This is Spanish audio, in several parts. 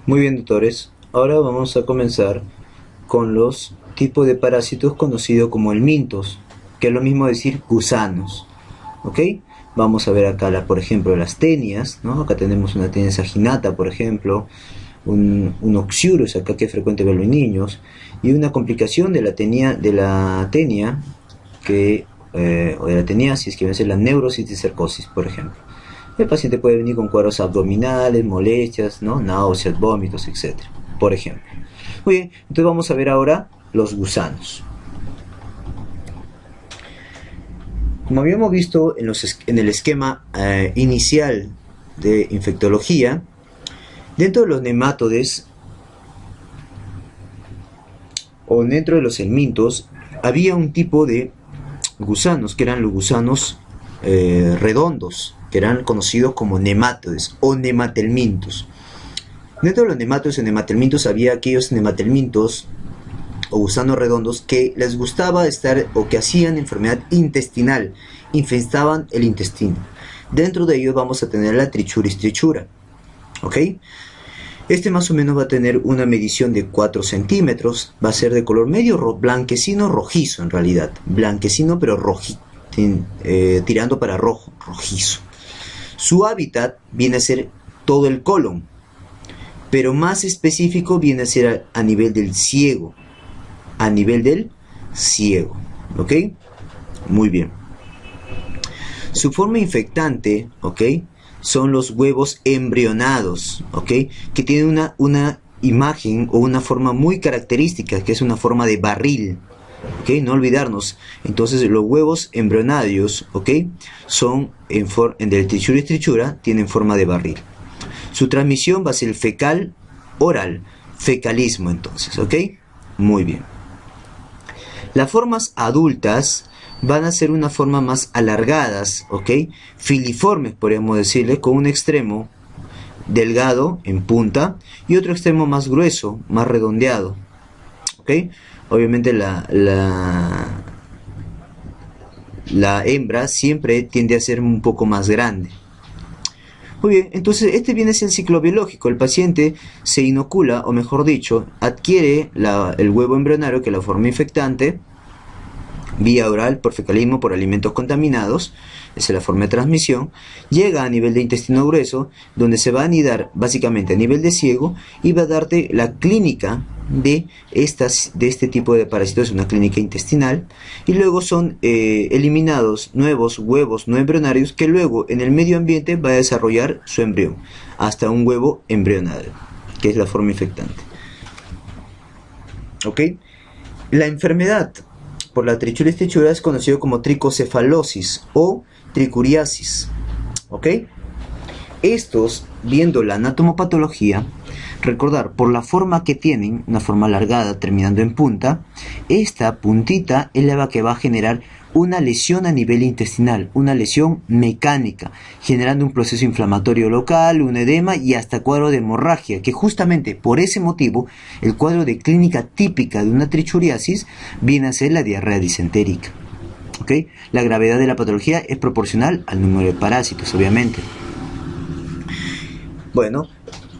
Muy bien, doctores. Ahora vamos a comenzar con los tipos de parásitos conocidos como helmintos, que es lo mismo decir gusanos. ¿Ok? Vamos a ver acá, por ejemplo, las tenias, ¿no? Acá tenemos una tenia saginata, por ejemplo, un oxiurus, acá que es frecuente verlo en niños, y una complicación de la tenia o de la teniasis, que va a ser la neurocisticercosis, por ejemplo. El paciente puede venir con cuadros abdominales, molestias, ¿no? Náuseas, vómitos, etcétera, por ejemplo. Muy bien, entonces vamos a ver ahora los gusanos. Como habíamos visto en el esquema inicial de infectología, dentro de los nematodes o dentro de los helmintos había un tipo de gusanos que eran los gusanos redondos, que eran conocidos como nematodes o nematelmintos. Dentro de los nematodes y nematelmintos había aquellos nematelmintos o gusanos redondos que les gustaba estar o que hacían enfermedad intestinal, infestaban el intestino. Dentro de ellos vamos a tener la Trichuris trichura. ¿Ok? Este más o menos va a tener una medición de 4 centímetros, va a ser de color medio blanquecino rojizo en realidad, blanquecino pero tirando para rojo, rojizo. Su hábitat viene a ser todo el colon, pero más específico viene a ser a nivel del ciego, ¿ok? Muy bien. Su forma infectante, ¿ok? Son los huevos embrionados, ¿ok? Que tienen una imagen o una forma muy característica, que es una forma de barril, ¿ok? No olvidarnos. Entonces los huevos embrionarios, ¿ok? Son del Trichuris trichura, tienen forma de barril. Su transmisión va a ser fecal oral, fecalismo entonces, ¿ok? Muy bien. Las formas adultas van a ser una forma más alargadas, ¿ok? Filiformes, podríamos decirle, con un extremo delgado en punta y otro extremo más grueso, más redondeado, ¿ok? Obviamente la hembra siempre tiende a ser un poco más grande. Muy bien, entonces este viene a ser el ciclo biológico. El paciente se inocula, o mejor dicho, adquiere el huevo embrionario, que es la forma infectante, vía oral, por fecalismo, por alimentos contaminados, esa es la forma de transmisión, llega a nivel de intestino grueso, donde se va a anidar básicamente a nivel de ciego y va a darte la clínica de este tipo de parásitos, una clínica intestinal, y luego son eliminados nuevos huevos no embrionarios que luego en el medio ambiente va a desarrollar su embrión, hasta un huevo embrionario, que es la forma infectante. ¿Ok? La enfermedad por la Trichuris trichura es conocido como tricocefalosis o tricuriasis. ¿Ok? Estos, viendo la anatomopatología, recordar, por la forma que tienen, una forma alargada terminando en punta, esta puntita es la que va a generar una lesión a nivel intestinal, una lesión mecánica, generando un proceso inflamatorio local, un edema y hasta cuadro de hemorragia, que justamente por ese motivo el cuadro de clínica típica de una trichuriasis viene a ser la diarrea disentérica. ¿Okay? La gravedad de la patología es proporcional al número de parásitos, obviamente. Bueno,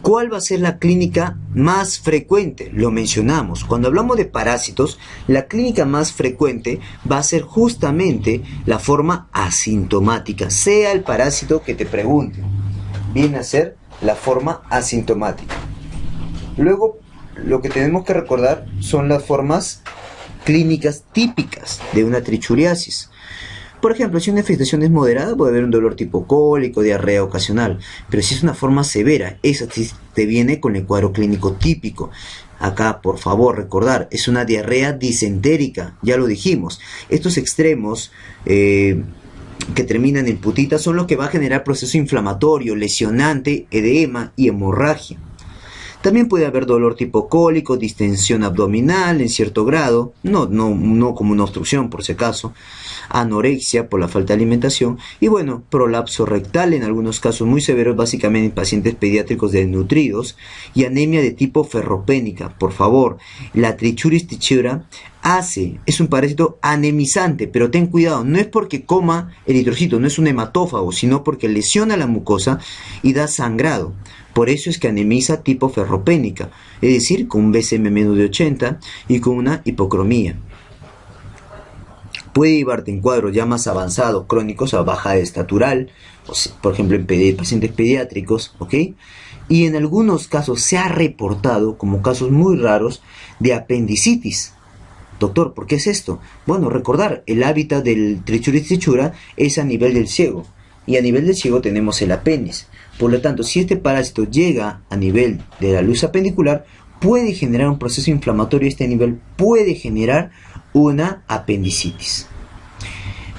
¿cuál va a ser la clínica más frecuente? Lo mencionamos. Cuando hablamos de parásitos, la clínica más frecuente va a ser justamente la forma asintomática, sea el parásito que te pregunte. Viene a ser la forma asintomática. Luego, lo que tenemos que recordar son las formas clínicas típicas de una trichuriasis. Por ejemplo, si una infestación es moderada, puede haber un dolor tipo cólico, diarrea ocasional. Pero si es una forma severa, esa sí te viene con el cuadro clínico típico. Acá, por favor, recordar, es una diarrea disentérica, ya lo dijimos. Estos extremos que terminan en putita son los que va a generar proceso inflamatorio, lesionante, edema y hemorragia. También puede haber dolor tipo cólico, distensión abdominal en cierto grado, no como una obstrucción por si acaso, anorexia por la falta de alimentación y bueno, prolapso rectal en algunos casos muy severos, básicamente en pacientes pediátricos desnutridos y anemia de tipo ferropénica. Por favor, la Trichuris trichura es un parásito anemizante, pero ten cuidado, no es porque coma eritrocitos, no es un hematófago, sino porque lesiona la mucosa y da sangrado. Por eso es que anemiza tipo ferropénica, es decir, con un BCM menos de 80 y con una hipocromía. Puede llevarte en cuadros ya más avanzados, crónicos, a bajada estatural, por ejemplo en pacientes pediátricos, ¿ok? Y en algunos casos se ha reportado, como casos muy raros, de apendicitis. Doctor, ¿por qué es esto? Bueno, recordar, el hábitat del trichuris trichura es a nivel del ciego, y a nivel del ciego tenemos el apéndice. Por lo tanto, si este parásito llega a nivel de la luz apendicular, puede generar un proceso inflamatorio. Este nivel puede generar una apendicitis.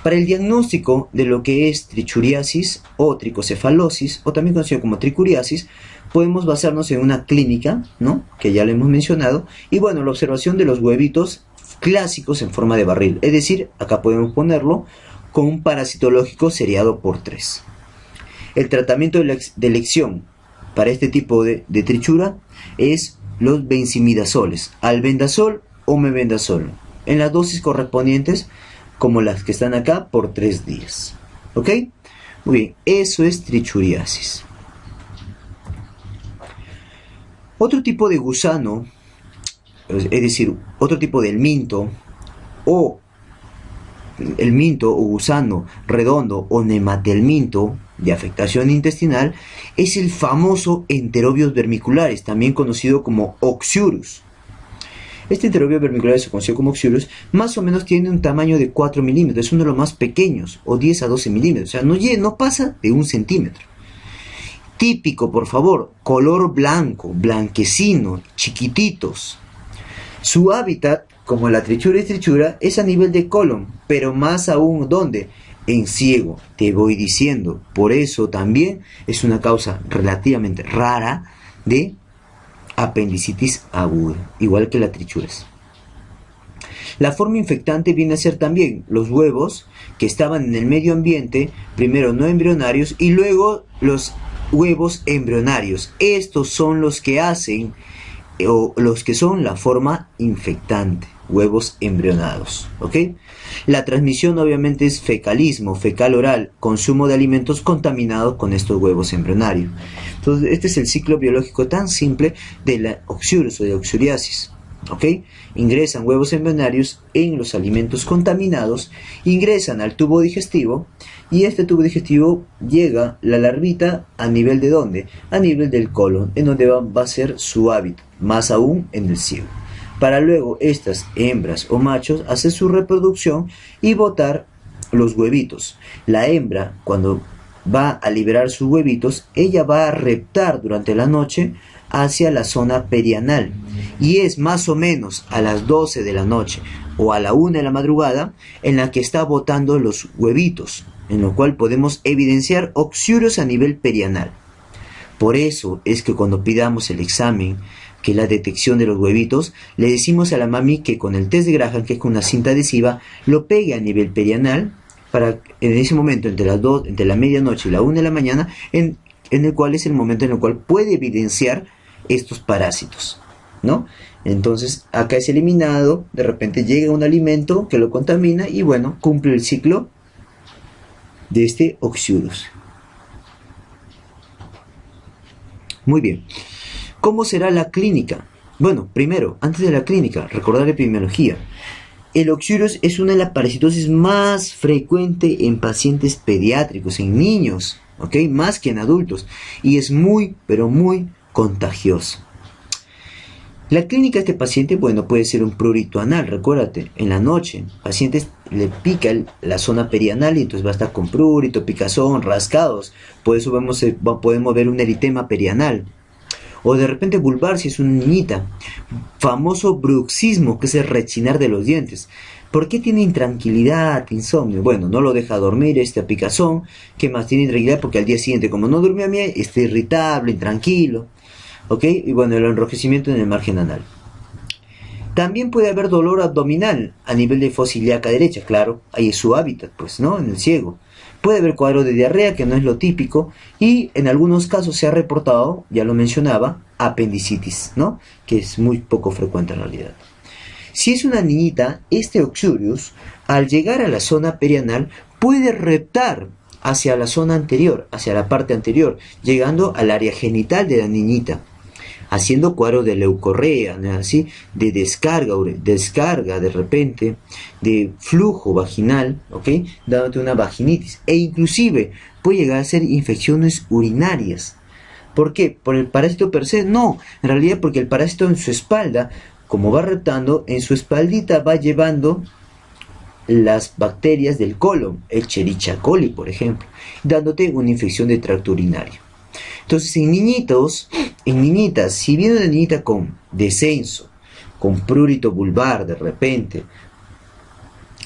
Para el diagnóstico de lo que es trichuriasis o tricocefalosis, o también conocido como tricuriasis, podemos basarnos en una clínica, ¿no?, que ya lo hemos mencionado, y bueno, la observación de los huevitos clásicos en forma de barril, es decir, acá podemos ponerlo con un parasitológico seriado por 3. El tratamiento de elección para este tipo de trichura es los benzimidazoles, albendazol o mebendazol, en las dosis correspondientes como las que están acá por 3 días. ¿Ok? Muy bien, eso es trichuriasis. Otro tipo de gusano, es decir, otro tipo del minto, o el minto o gusano redondo o nematelminto de afectación intestinal, es el famoso Enterobius vermicularis, también conocido como Oxyurus. Este Enterobius vermicularis, conocido como Oxyurus, más o menos tiene un tamaño de 4 milímetros, es uno de los más pequeños, o 10 a 12 milímetros, o sea, no pasa de 1 centímetro. Típico, por favor, color blanco, blanquecino, chiquititos. Su hábitat, como la trichura trichura, es a nivel de colon, pero más aún, ¿dónde? En ciego, te voy diciendo. Por eso también es una causa relativamente rara de apendicitis aguda, igual que la trichuras. La forma infectante viene a ser también los huevos que estaban en el medio ambiente, primero no embrionarios y luego los huevos embrionarios. Estos son los que hacen, o los que son la forma infectante, huevos embrionados, ¿ok? La transmisión obviamente es fecalismo, fecal oral, consumo de alimentos contaminados con estos huevos embrionarios. Entonces, este es el ciclo biológico tan simple de la oxyurus o de oxyuriasis, ¿ok? Ingresan huevos embrionarios en los alimentos contaminados, ingresan al tubo digestivo, y este tubo digestivo llega la larvita a nivel de ¿dónde? A nivel del colon, en donde va a ser su hábitat, más aún en el ciego, para luego estas hembras o machos hacer su reproducción y botar los huevitos. La hembra, cuando va a liberar sus huevitos, ella va a reptar durante la noche hacia la zona perianal, y es más o menos a las 12 de la noche o a la 1 de la madrugada en la que está botando los huevitos, en lo cual podemos evidenciar oxyurus a nivel perianal. Por eso es que cuando pidamos el examen, que es la detección de los huevitos, le decimos a la mami que con el test de Graham, que es con una cinta adhesiva, lo pegue a nivel perianal, para en ese momento entre la medianoche y la 1 de la mañana, en el cual es el momento en el cual puede evidenciar estos parásitos, ¿no? Entonces acá es eliminado, de repente llega un alimento que lo contamina y bueno, cumple el ciclo de este oxyurus. Muy bien. ¿Cómo será la clínica? Bueno, primero, antes de la clínica, recordar la epidemiología. El oxyurus es una de las parasitosis más frecuente en pacientes pediátricos, en niños, ¿ok? Más que en adultos. Y es muy, pero muy contagioso. La clínica de este paciente, bueno, puede ser un prurito anal, recuérdate, en la noche, pacientes le pica la zona perianal y entonces va a estar con prurito, picazón, rascados, por eso podemos ver un eritema perianal. O de repente vulvar si es una niñita, famoso bruxismo, que es el rechinar de los dientes. ¿Por qué tiene intranquilidad, insomnio? Bueno, no lo deja dormir, esta picazón, ¿qué más? Tiene intranquilidad porque al día siguiente, como no durmió bien, está irritable, intranquilo. ¿Ok? Y bueno, el enrojecimiento en el margen anal. También puede haber dolor abdominal a nivel de fosa ilíaca derecha, claro, ahí es su hábitat, pues, ¿no? En el ciego. Puede haber cuadro de diarrea, que no es lo típico, y en algunos casos se ha reportado, ya lo mencionaba, apendicitis, ¿no? Que es muy poco frecuente en realidad. Si es una niñita, este oxyurus, al llegar a la zona perianal, puede reptar hacia la zona anterior, hacia la parte anterior, llegando al área genital de la niñita, haciendo cuadros de leucorrea, ¿no? Así, de descarga de repente, de flujo vaginal, ¿ok? Dándote una vaginitis, e inclusive puede llegar a ser infecciones urinarias. ¿Por qué? ¿Por el parásito per se? No, en realidad porque el parásito en su espalda, como va reptando, en su espaldita va llevando las bacterias del colon, el Escherichia coli, por ejemplo, dándote una infección de tracto urinario. Entonces, en niñitas, si viene una niñita con descenso, con prurito vulvar de repente,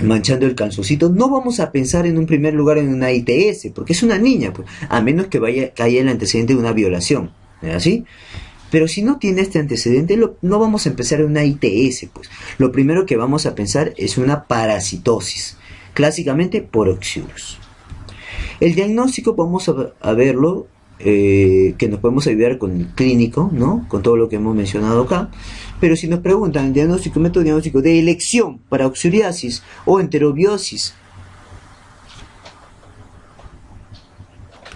manchando el calzoncito, no vamos a pensar en un primer lugar en una ITS, porque es una niña, pues, a menos que haya el antecedente de una violación, ¿es así? Pero si no tiene este antecedente, no vamos a empezar en una ITS, pues. Lo primero que vamos a pensar es una parasitosis, clásicamente por Oxyurus. El diagnóstico vamos a verlo, que nos podemos ayudar con el clínico, ¿no? Con todo lo que hemos mencionado acá. Pero si nos preguntan el diagnóstico, método diagnóstico de elección para oxuriasis o enterobiosis,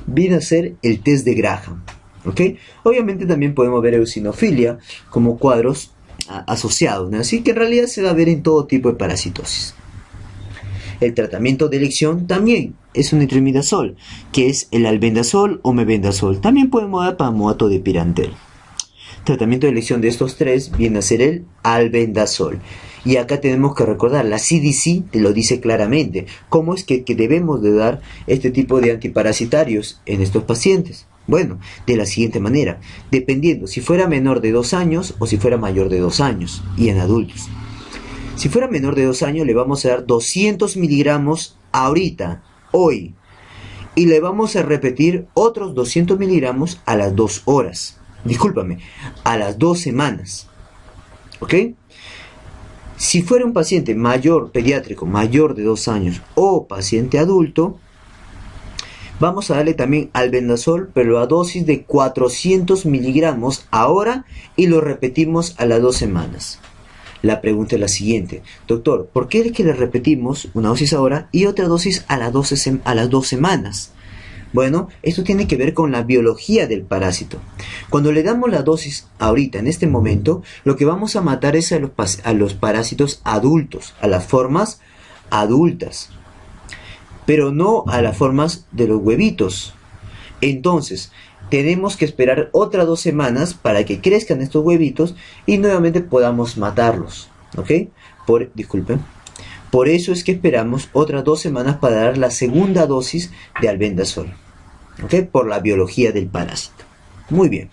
viene a ser el test de Graham, ¿ok? Obviamente también podemos ver eosinofilia como cuadros asociados, ¿no? Así que en realidad se va a ver en todo tipo de parasitosis. El tratamiento de elección también es un intrimidazol, que es el albendazol o mebendazol. También podemos dar palmoato de pirantel. Tratamiento de elección de estos tres viene a ser el albendazol. Y acá tenemos que recordar, la CDC te lo dice claramente, cómo es que debemos de dar este tipo de antiparasitarios en estos pacientes. Bueno, de la siguiente manera, dependiendo si fuera menor de 2 años o si fuera mayor de 2 años, y en adultos. Si fuera menor de 2 años le vamos a dar 200 miligramos ahorita, hoy, y le vamos a repetir otros 200 miligramos a las 2 horas. Discúlpame, a las 2 semanas. ¿Ok? Si fuera un paciente mayor, pediátrico, mayor de 2 años o paciente adulto, vamos a darle también albendazol, pero a dosis de 400 miligramos ahora y lo repetimos a las 2 semanas. La pregunta es la siguiente: doctor, ¿por qué es que le repetimos una dosis ahora y otra dosis a las 2 semanas? Bueno, esto tiene que ver con la biología del parásito. Cuando le damos la dosis ahorita, en este momento, lo que vamos a matar es a los parásitos adultos, a las formas adultas, pero no a las formas de los huevitos. Entonces, tenemos que esperar otras 2 semanas para que crezcan estos huevitos y nuevamente podamos matarlos. ¿Ok? Disculpen. Por eso es que esperamos otras 2 semanas para dar la segunda dosis de albendazol. ¿Ok? Por la biología del parásito. Muy bien.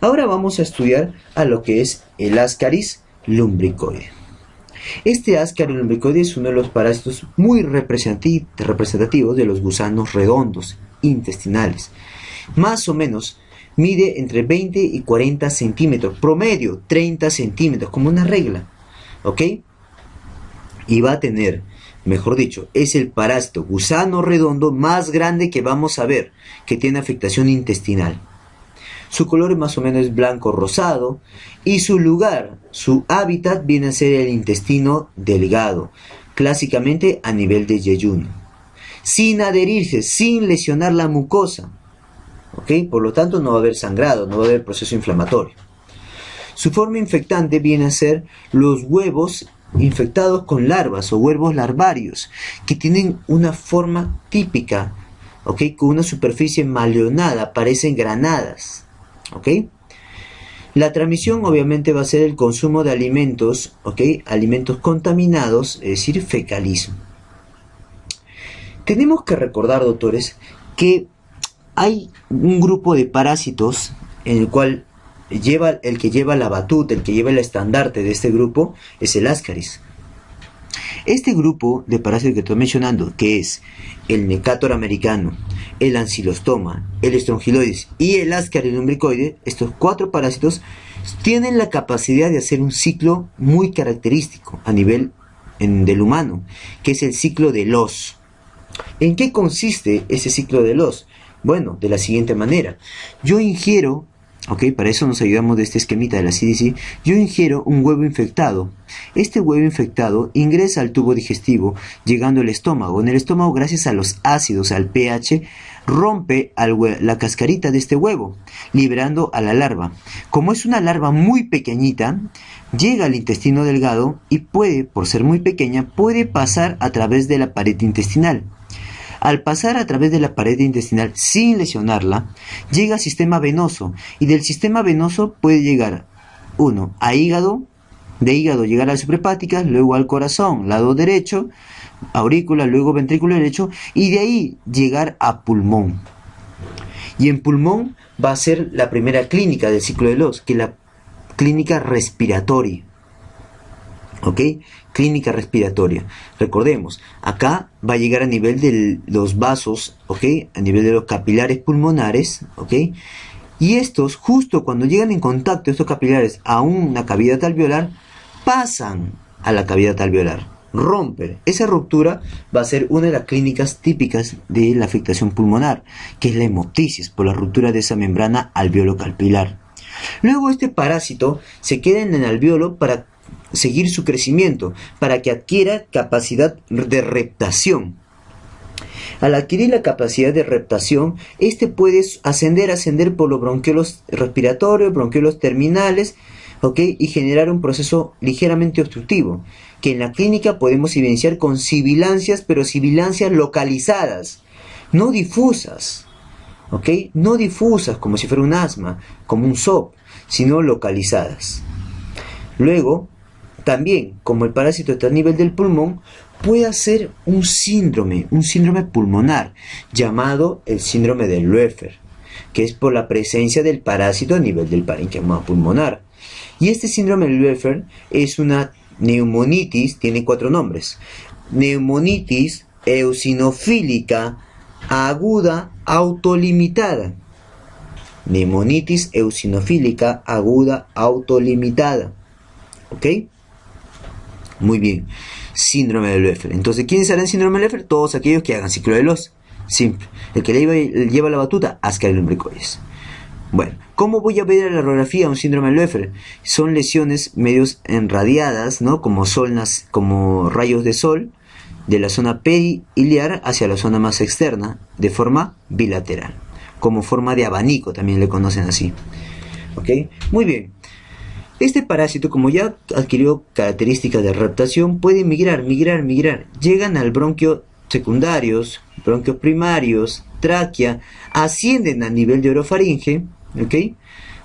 Ahora vamos a estudiar a lo que es el Ascaris lumbricoide. Este Ascaris lumbricoide es uno de los parásitos muy representativos de los gusanos redondos intestinales. Más o menos mide entre 20 y 40 centímetros, promedio 30 centímetros, como una regla. ¿Ok? Y va a tener, mejor dicho, es el parásito gusano redondo más grande que vamos a ver, que tiene afectación intestinal. Su color más o menos es blanco rosado y su lugar, su hábitat viene a ser el intestino delgado, clásicamente a nivel de yeyuno, sin adherirse, sin lesionar la mucosa. ¿Ok? Por lo tanto no va a haber sangrado, no va a haber proceso inflamatorio. Su forma infectante viene a ser los huevos infectados con larvas o huevos larvarios, que tienen una forma típica, ¿ok? Con una superficie maleonada, parecen granadas, ¿ok? La transmisión obviamente va a ser el consumo de alimentos, ¿ok? Alimentos contaminados, es decir, fecalismo. Tenemos que recordar, doctores, que hay un grupo de parásitos en el cual el que lleva la batuta, el que lleva el estandarte de este grupo es el Ascaris. Este grupo de parásitos que estoy mencionando, que es el Necator americano, el Ancylostoma, el Strongyloides y el Ascaris lumbricoide, estos 4 parásitos tienen la capacidad de hacer un ciclo muy característico a nivel del humano, que es el ciclo de Loss. ¿En qué consiste ese ciclo de Loss? Bueno, de la siguiente manera: yo ingiero ¿Ok? Para eso nos ayudamos de este esquemita de la CDC. Yo ingiero un huevo infectado. Este huevo infectado ingresa al tubo digestivo, llegando al estómago. En el estómago, gracias a los ácidos, al pH, rompe la cascarita de este huevo, liberando a la larva. Como es una larva muy pequeñita, llega al intestino delgado y puede, por ser muy pequeña, puede pasar a través de la pared intestinal. Al pasar a través de la pared intestinal sin lesionarla, llega al sistema venoso y del sistema venoso puede llegar, uno, a hígado, de hígado llegar a las suprahepáticas, luego al corazón, lado derecho, aurícula, luego ventrículo derecho y de ahí llegar a pulmón. Y en pulmón va a ser la primera clínica del ciclo de Loos, que es la clínica respiratoria. ¿Ok? Clínica respiratoria. Recordemos, acá va a llegar a nivel de los vasos, ¿ok? A nivel de los capilares pulmonares, ¿ok? Y estos, justo cuando llegan en contacto estos capilares a una cavidad alveolar, pasan a la cavidad alveolar, rompen. Esa ruptura va a ser una de las clínicas típicas de la afectación pulmonar, que es la hemoptisis, por la ruptura de esa membrana alveolo-capilar. Luego este parásito se queda en el alveolo para seguir su crecimiento, para que adquiera capacidad de reptación. Al adquirir la capacidad de reptación, este puede ascender por los bronquiolos respiratorios, bronquiolos terminales, ¿ok? Y generar un proceso ligeramente obstructivo, que en la clínica podemos evidenciar con sibilancias, pero sibilancias localizadas, no difusas, ¿ok? No difusas como si fuera un asma, como un SOP, sino localizadas. Luego, también, como el parásito está a nivel del pulmón, puede hacer un síndrome pulmonar, llamado el síndrome de Loeffler, que es por la presencia del parásito a nivel del parénquima pulmonar. Y este síndrome de Loeffler es una neumonitis, tiene 4 nombres. Neumonitis eosinofílica aguda autolimitada. Neumonitis eosinofílica aguda autolimitada. ¿Ok? Muy bien. Síndrome de Loeffler. Entonces, ¿quiénes harán síndrome de Loeffler? Todos aquellos que hagan ciclo de Loos. Simple. El que lleva la batuta, Ascaris lumbricoides. Bueno, ¿cómo voy a ver en la radiografía un síndrome de Loeffler? Son lesiones medios enradiadas, ¿no? Como rayos de sol, de la zona periliar hacia la zona más externa, de forma bilateral. Como forma de abanico, también le conocen así. ¿Ok? Muy bien. Este parásito, como ya adquirió características de reptación, puede migrar. Llegan al bronquio secundarios, bronquios primarios, tráquea, ascienden a nivel de orofaringe, ¿ok?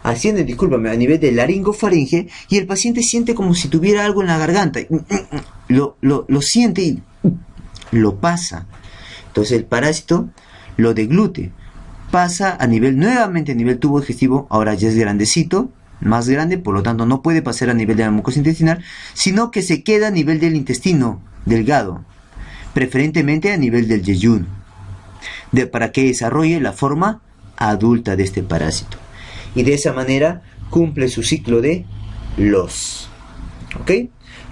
Ascienden, discúlpame, a nivel de laringofaringe y el paciente siente como si tuviera algo en la garganta. Lo siente y lo pasa. Entonces el parásito lo deglute. Pasa nuevamente a nivel tubo digestivo, ahora ya es grandecito, más grande, por lo tanto no puede pasar a nivel de la mucosa intestinal, sino que se queda a nivel del intestino delgado, preferentemente a nivel del yeyún, para que desarrolle la forma adulta de este parásito. Y de esa manera cumple su ciclo de Loos. ¿Ok?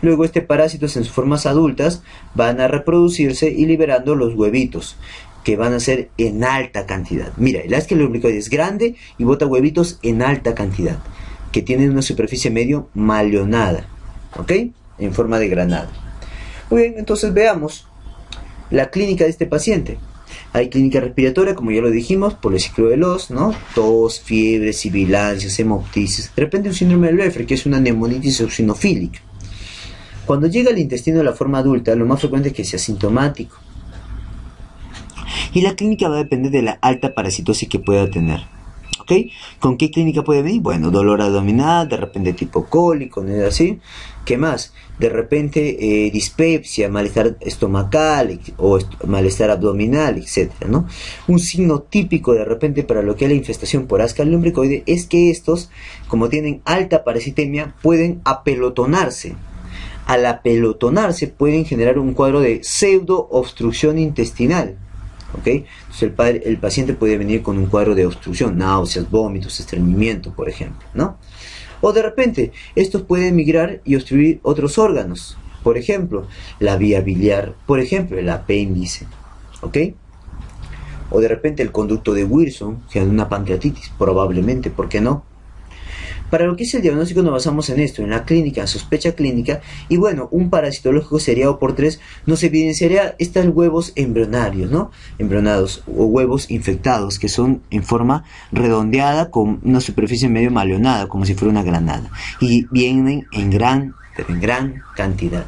Luego este parásito en sus formas adultas van a reproducirse y liberando los huevitos, que van a ser en alta cantidad. Mira, el Ascaris lumbricoides es grande y bota huevitos en alta cantidad, que tienen una superficie medio malleonada, ¿ok? En forma de granada. Muy bien, entonces veamos la clínica de este paciente. Hay clínica respiratoria, como ya lo dijimos, por el ciclo de Loos, ¿no? Tos, fiebre, sibilancias, hemoptisis. De repente un síndrome de Loeffler, que es una neumonitis eosinofílica. Cuando llega al intestino de la forma adulta, lo más frecuente es que sea sintomático. Y la clínica va a depender de la alta parasitosis que pueda tener. ¿Ok? ¿Con qué clínica puede venir? Bueno, dolor abdominal, de repente tipo cólico, ¿no es así? ¿Qué más? De repente dispepsia, malestar estomacal o malestar abdominal, etcétera, ¿no? Un signo típico de repente para lo que es la infestación por Ascaris lumbricoides es que estos, como tienen alta parasitemia, pueden apelotonarse. Al apelotonarse pueden generar un cuadro de pseudo obstrucción intestinal. ¿Ok? Entonces el paciente puede venir con un cuadro de obstrucción, náuseas, vómitos, estreñimiento, por ejemplo, ¿no? O de repente, estos pueden migrar y obstruir otros órganos, por ejemplo, la vía biliar, por ejemplo, el apéndice, ¿ok? O de repente el conducto de Wilson, que es una pancreatitis, probablemente, ¿por qué no? Para lo que es el diagnóstico nos basamos en esto, en la clínica, sospecha clínica, y bueno, un parasitológico seriado por 3 nos evidenciaría estos huevos embrionarios, ¿no? Embrionados o huevos infectados, que son en forma redondeada con una superficie medio maleonada, como si fuera una granada, y vienen en gran cantidad.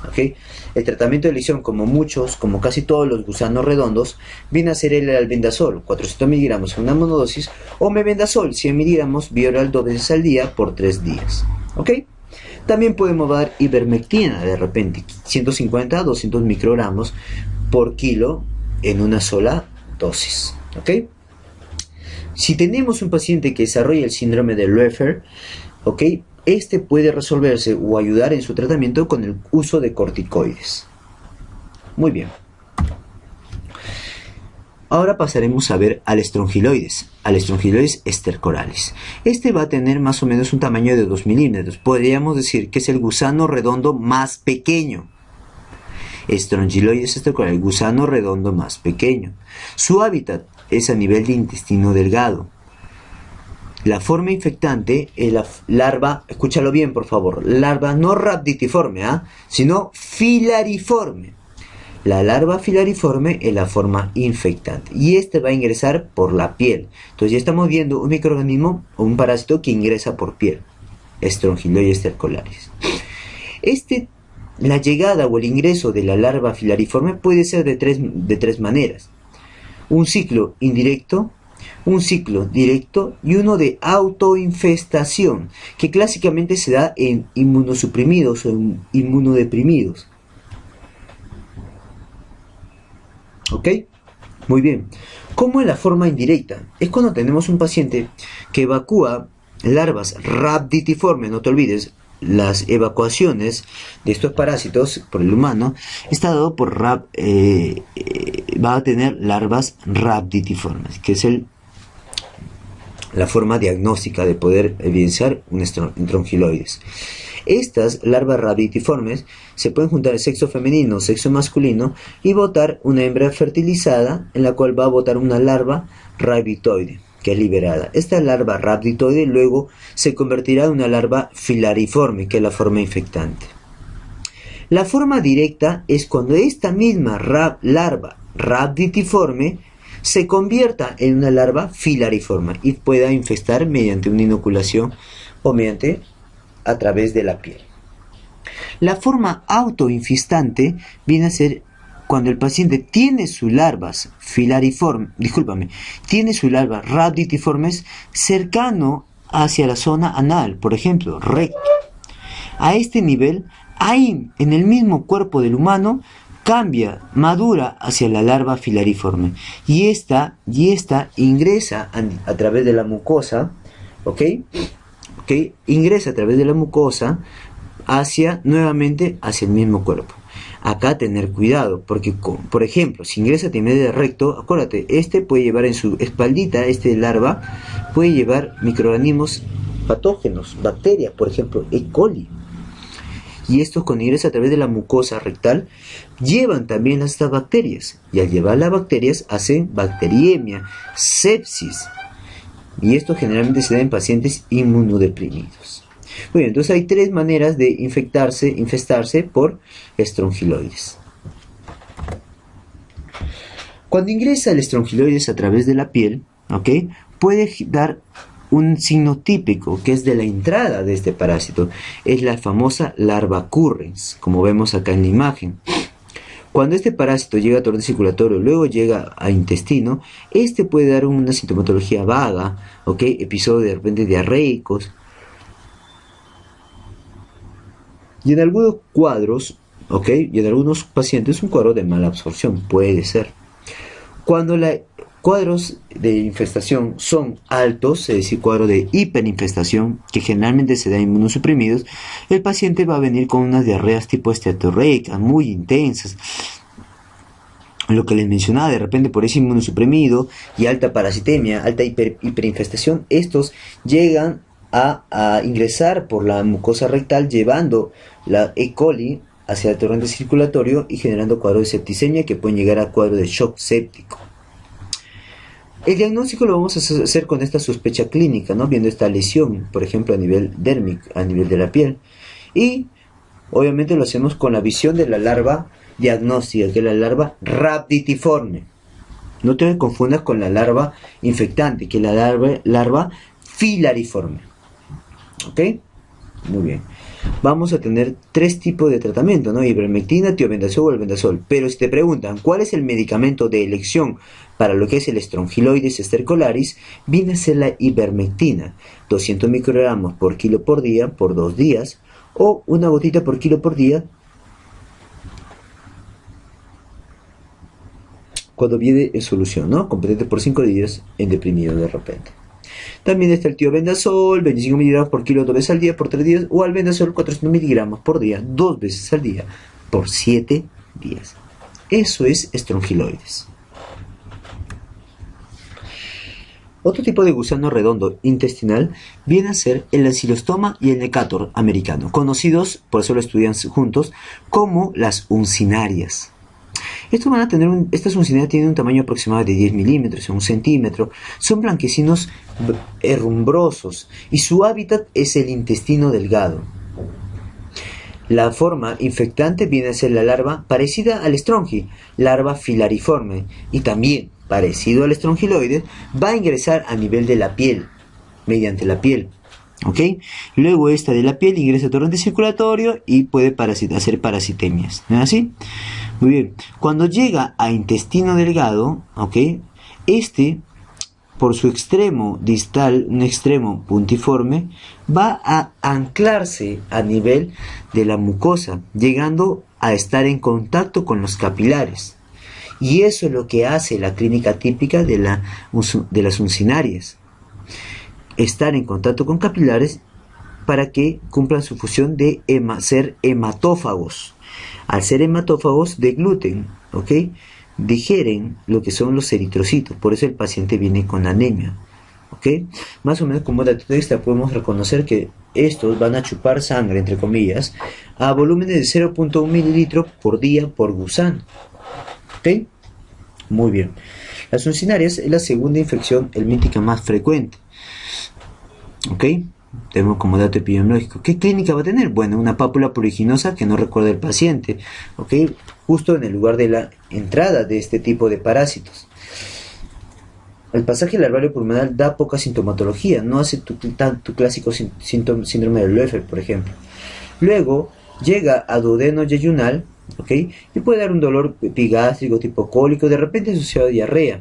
¿Okay? El tratamiento de lesión, como casi todos los gusanos redondos, viene a ser el albendazol, 400 miligramos en una monodosis, o mebendazol, 100 miligramos bioral 2 veces al día por 3 días. ¿Okay? También podemos dar ivermectina de repente, 150 a 200 microgramos por kilo en una sola dosis. ¿Okay? Si tenemos un paciente que desarrolla el síndrome de Loeffler, ¿okay?, este puede resolverse o ayudar en su tratamiento con el uso de corticoides. Muy bien. Ahora pasaremos a ver al estrongiloides estercoralis. Este va a tener más o menos un tamaño de 2 milímetros. Podríamos decir que es el gusano redondo más pequeño. Estrongiloides estercoralis, gusano redondo más pequeño. Su hábitat es a nivel de intestino delgado. La forma infectante es la larva, escúchalo bien por favor, larva no rhabditiforme, sino filariforme. La larva filariforme es la forma infectante y este va a ingresar por la piel. Entonces ya estamos viendo un microorganismo o un parásito que ingresa por piel. Estrongiloides estercoralis. La llegada o el ingreso de la larva filariforme puede ser de tres maneras. Un ciclo indirecto, un ciclo directo y uno de autoinfestación, que clásicamente se da en inmunosuprimidos o inmunodeprimidos. ¿Ok? Muy bien. ¿Cómo es la forma indirecta? Es cuando tenemos un paciente que evacúa larvas rhabditiformes, no te olvides, las evacuaciones de estos parásitos por el humano está dado por va a tener larvas rhabditiformes, que es la forma diagnóstica de poder evidenciar un estrongiloides. Estas larvas rhabditiformes se pueden juntar el sexo femenino o sexo masculino y botar una hembra fertilizada en la cual va a botar una larva rhabditoide que es liberada. Esta larva rhabditoide luego se convertirá en una larva filariforme, que es la forma infectante. La forma directa es cuando esta misma larva rhabditiforme se convierta en una larva filariforme y pueda infestar mediante una inoculación o a través de la piel. La forma autoinfestante viene a ser cuando el paciente tiene sus larvas tiene sus larvas rhabditiformes cercano hacia la zona anal, por ejemplo, recto. A este nivel, ahí en el mismo cuerpo del humano, madura hacia la larva filariforme y esta ingresa a través de la mucosa, ingresa a través de la mucosa nuevamente hacia el mismo cuerpo. Acá tener cuidado, porque por ejemplo, si ingresa a través del recto, acuérdate, puede llevar en su espaldita, larva, puede llevar microorganismos patógenos, bacterias, por ejemplo, E. coli. Y estos cuando ingresan a través de la mucosa rectal, llevan también estas bacterias. Y al llevar las bacterias, hacen bacteriemia, sepsis. Y esto generalmente se da en pacientes inmunodeprimidos. Bueno, entonces hay 3 maneras de infestarse por estrongiloides. Cuando ingresa el estrongiloides a través de la piel, puede dar un signo típico que es de la entrada de este parásito. Es la famosa larva currens, como vemos acá en la imagen. Cuando este parásito llega a torrente circulatorio, luego llega a intestino, puede dar una sintomatología vaga, episodios de repente diarreicos. Y en algunos cuadros, y en algunos pacientes, un cuadro de mala absorción puede ser. Cuando los cuadros de infestación son altos, es decir, cuadro de hiperinfestación, que generalmente se da en inmunosuprimidos, el paciente va a venir con unas diarreas tipo esteatorreicas, muy intensas. Lo que les mencionaba, de repente por ese inmunosuprimido y alta parasitemia, alta hiperinfestación, estos llegan a ingresar por la mucosa rectal llevando la E. coli hacia el torrente circulatorio y generando cuadros de septicemia que pueden llegar a cuadros de shock séptico. El diagnóstico lo vamos a hacer con esta sospecha clínica, ¿no? Viendo esta lesión, por ejemplo, a nivel dérmico, a nivel de la piel. Y obviamente lo hacemos con la visión de la larva diagnóstica, que es la larva rhabditiforme. No te confundas con la larva infectante, que es la larva filariforme. ¿Ok? Muy bien. Vamos a tener 3 tipos de tratamiento, ¿no? Ivermectina, tiobendazol o albendazol. Pero si te preguntan cuál es el medicamento de elección para lo que es el Strongyloides stercolaris, viene a ser la ivermectina, 200 microgramos por kilo por día por 2 días, o una gotita por kilo por día cuando viene en solución, ¿no? Competente por 5 días en deprimido de repente. También está el tiobendazol, 25 miligramos por kilo 2 veces al día por 3 días, o albendazol 400 miligramos por día 2 veces al día por 7 días. Eso es Strongyloides. Otro tipo de gusano redondo intestinal viene a ser el ancilostoma y el necator americano, conocidos, por eso lo estudian juntos, como las uncinarias. Estas uncinarias tienen un tamaño aproximado de 10 milímetros, 1 centímetro, son blanquecinos herrumbrosos y su hábitat es el intestino delgado. La forma infectante viene a ser la larva parecida al Strongy, larva filariforme, y también parecido al Strongyloides, va a ingresar a nivel de la piel, mediante la piel. ¿Ok? Luego esta de la piel ingresa al torrente circulatorio y puede hacer parasitemias. ¿No es así? Muy bien. Cuando llega a intestino delgado, ¿ok? Por su extremo distal, un extremo puntiforme, va a anclarse a nivel de la mucosa, llegando a estar en contacto con los capilares. Y eso es lo que hace la clínica típica de las uncinarias. Estar en contacto con capilares para que cumplan su función de ser hematófagos. Al ser hematófagos de gluten, ¿ok? Digieren lo que son los eritrocitos, por eso el paciente viene con anemia, ¿ok? Más o menos como dato extra podemos reconocer que estos van a chupar sangre, entre comillas, a volúmenes de 0.1 mililitro por día por gusano, ¿ok? Muy bien. Las uncinarias es la segunda infección helmíntica más frecuente, ¿ok? Tenemos como dato epidemiológico. ¿Qué clínica va a tener? Bueno, una pápula pruriginosa que no recuerda el paciente, ¿ok? Justo en el lugar de la entrada de este tipo de parásitos. El pasaje larvario pulmonar da poca sintomatología, no hace tu clásico síndrome de Loeffler, por ejemplo. Luego llega a duodeno yeyunal, ¿ok? Y puede dar un dolor epigástrico tipo cólico, de repente asociado a diarrea.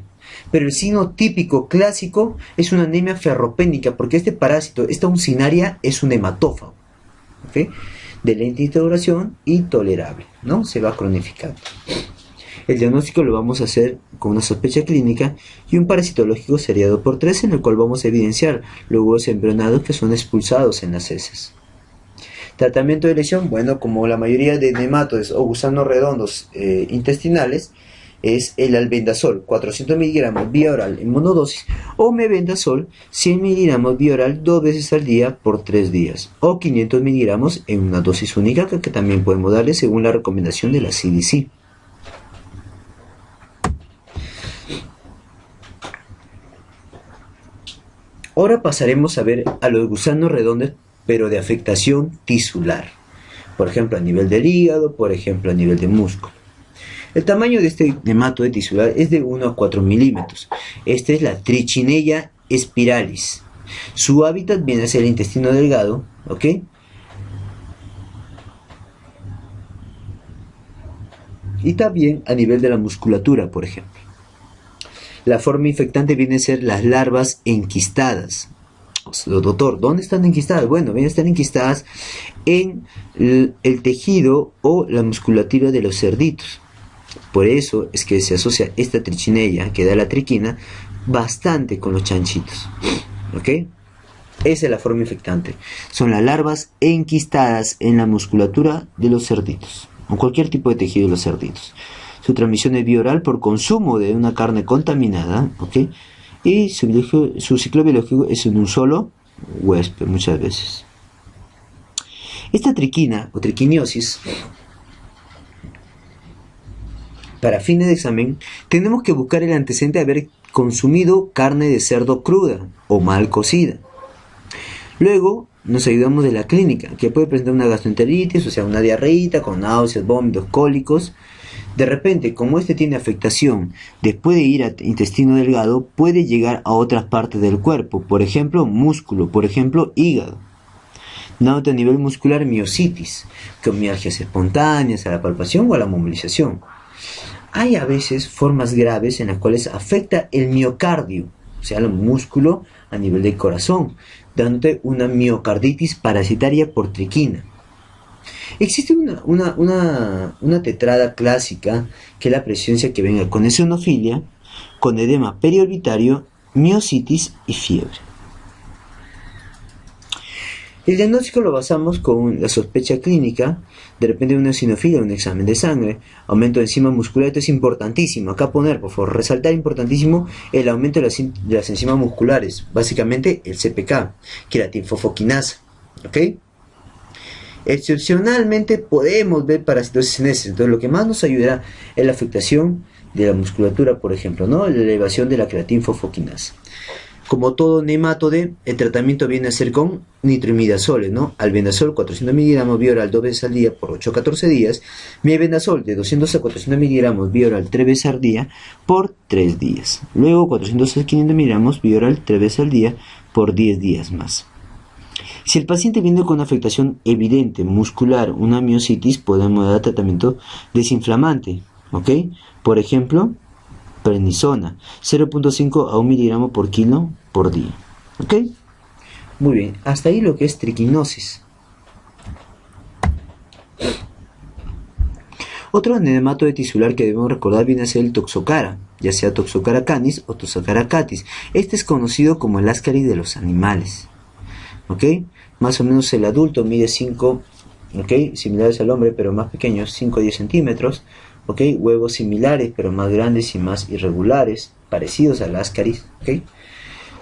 Pero el signo típico clásico es una anemia ferropénica, porque este parásito, esta uncinaria, es un hematófago, ¿okay? De lenta duración y tolerable, ¿no? Se va cronificando. El diagnóstico lo vamos a hacer con una sospecha clínica y un parasitológico seriado por 3, en el cual vamos a evidenciar los huevos embrionados que son expulsados en las heces. Tratamiento de lesión, bueno, como la mayoría de nematodes o gusanos redondos intestinales, es el albendazol, 400 miligramos vía oral en monodosis, o mebendazol, 100 miligramos vía oral 2 veces al día por 3 días, o 500 miligramos en una dosis única que también podemos darle según la recomendación de la CDC. Ahora pasaremos a ver a los gusanos redondos, pero de afectación tisular, por ejemplo a nivel del hígado, por ejemplo a nivel de músculo. El tamaño de este nematoide tisular es de 1 a 4 milímetros. Esta es la Trichinella spiralis. Su hábitat viene a ser el intestino delgado, ¿ok? Y también a nivel de la musculatura, por ejemplo. La forma infectante viene a ser las larvas enquistadas. O sea, doctor, ¿dónde están enquistadas? Bueno, vienen a estar enquistadas en el tejido o la musculatura de los cerditos. Por eso es que se asocia esta trichinella, que da la triquina, bastante con los chanchitos. ¿Ok? Esa es la forma infectante. Son las larvas enquistadas en la musculatura de los cerditos, o cualquier tipo de tejido de los cerditos. Su transmisión es vía oral por consumo de una carne contaminada, ¿ok? Y su ciclo biológico es en un solo huésped muchas veces. Esta triquina o triquiniosis para fines de examen, tenemos que buscar el antecedente de haber consumido carne de cerdo cruda o mal cocida. Luego nos ayudamos de la clínica, que puede presentar una gastroenteritis, o sea, una diarreíta con náuseas, vómitos, cólicos. De repente, como este tiene afectación, después de ir al intestino delgado, puede llegar a otras partes del cuerpo, por ejemplo, músculo, por ejemplo, hígado. Dándote a nivel muscular miositis, con mialgias espontáneas, a la palpación o a la movilización. Hay a veces formas graves en las cuales afecta el miocardio, o sea, el músculo a nivel del corazón, dándote una miocarditis parasitaria por triquina. Existe una tetrada clásica, que es la presencia que venga con eosinofilia, con edema periorbitario, miositis y fiebre. El diagnóstico lo basamos con la sospecha clínica, de repente de una eosinofilia, un examen de sangre, aumento de enzimas musculares. Esto es importantísimo, acá poner, por favor, resaltar importantísimo el aumento de las enzimas musculares, básicamente el CPK, queratinfosfoquinasa, ¿ok? Excepcionalmente podemos ver parasitosis en heces, entonces lo que más nos ayudará es la afectación de la musculatura, por ejemplo, ¿no? La elevación de la queratinfosfoquinasa. Como todo nematode, el tratamiento viene a ser con nitroimidazoles, ¿no? Albendazol 400 miligramos vía oral 2 veces al día por 8 a 14 días. Mebendazol de 200 a 400 miligramos vía oral 3 veces al día por 3 días. Luego 400 a 500 miligramos vía oral 3 veces al día por 10 días más. Si el paciente viene con una afectación evidente muscular, una miositis, podemos dar tratamiento desinflamante, ¿ok? Por ejemplo, prednisona, 0.5 a 1 miligramo por kilo por día, ¿ok? Muy bien, hasta ahí lo que es triquinosis. Otro nematode tisular que debemos recordar viene a ser el toxocara, ya sea Toxocara canis o Toxocara catis. Este es conocido como el ascaris de los animales, ¿ok? Más o menos el adulto mide 5, ¿ok? Similares al hombre, pero más pequeños, 5 a 10 centímetros, ¿ok? Huevos similares, pero más grandes y más irregulares, parecidos al ascaris, ¿ok?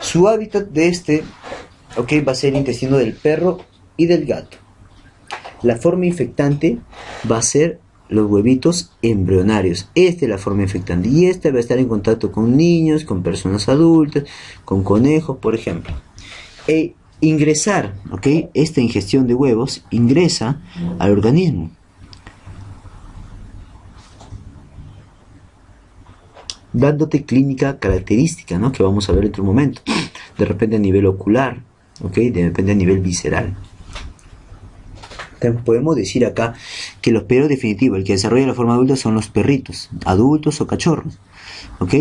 Su hábitat de este, ¿ok? Va a ser el intestino del perro y del gato. La forma infectante va a ser los huevitos embrionarios. Esta es la forma infectante y esta va a estar en contacto con niños, con personas adultas, con conejos, por ejemplo. Ingresar, ¿ok? Esta ingestión de huevos ingresa al organismo. Dándote clínica característica, ¿no? Que vamos a ver en otro momento. De repente a nivel ocular, ¿ok? De repente a nivel visceral. Entonces podemos decir acá que los perros definitivos, el que desarrolla la forma adulta son los perritos, adultos o cachorros, ¿ok?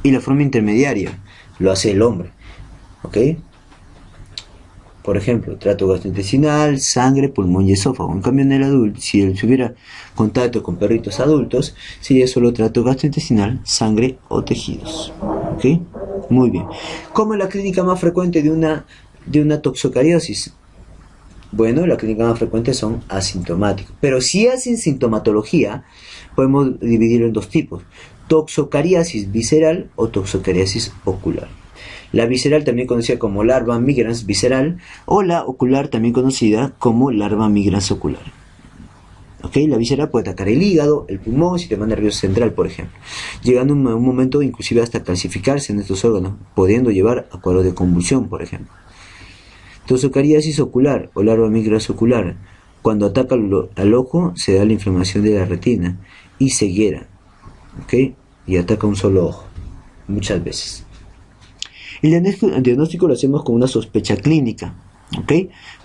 Y la forma intermediaria lo hace el hombre, ¿ok? Por ejemplo, trato gastrointestinal, sangre, pulmón y esófago. En cambio, en el adulto, si él tuviera contacto con perritos adultos, sería solo trato gastrointestinal, sangre o tejidos. ¿Ok? Muy bien. ¿Cómo es la clínica más frecuente de una toxocariosis? Bueno, la clínica más frecuente son asintomáticos. Pero si hacen sintomatología, podemos dividirlo en dos tipos: toxocariasis visceral o toxocariasis ocular. La visceral, también conocida como larva migrans visceral, o la ocular, también conocida como larva migrans ocular. ¿Ok? La visceral puede atacar el hígado, el pulmón, sistema nervioso central, por ejemplo, llegando a un momento inclusive hasta calcificarse en estos órganos, pudiendo llevar a cuadros de convulsión, por ejemplo. Toxocariasis ocular o larva migrans ocular, cuando ataca al ojo, se da la inflamación de la retina y ceguera, ¿ok? Y ataca un solo ojo, muchas veces. El diagnóstico lo hacemos con una sospecha clínica, ¿ok?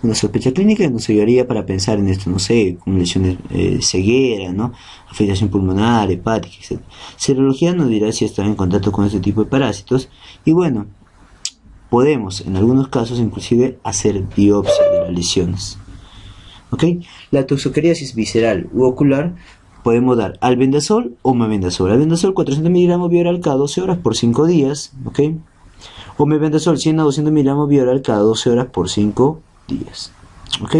Una sospecha clínica nos ayudaría para pensar en esto, no sé, como lesiones, ceguera, ¿no? Afectación pulmonar, hepática, etc. Serología nos dirá si está en contacto con este tipo de parásitos y bueno, podemos en algunos casos inclusive hacer biopsia de las lesiones, ¿ok? La toxocariasis visceral u ocular podemos dar albendazol o mebendazol. Albendazol 400 miligramos vía oral cada 12 horas por 5 días, ¿ok? O mebendazol 100 a 200 miligramos vía oral cada 12 horas por 5 días. ¿Ok?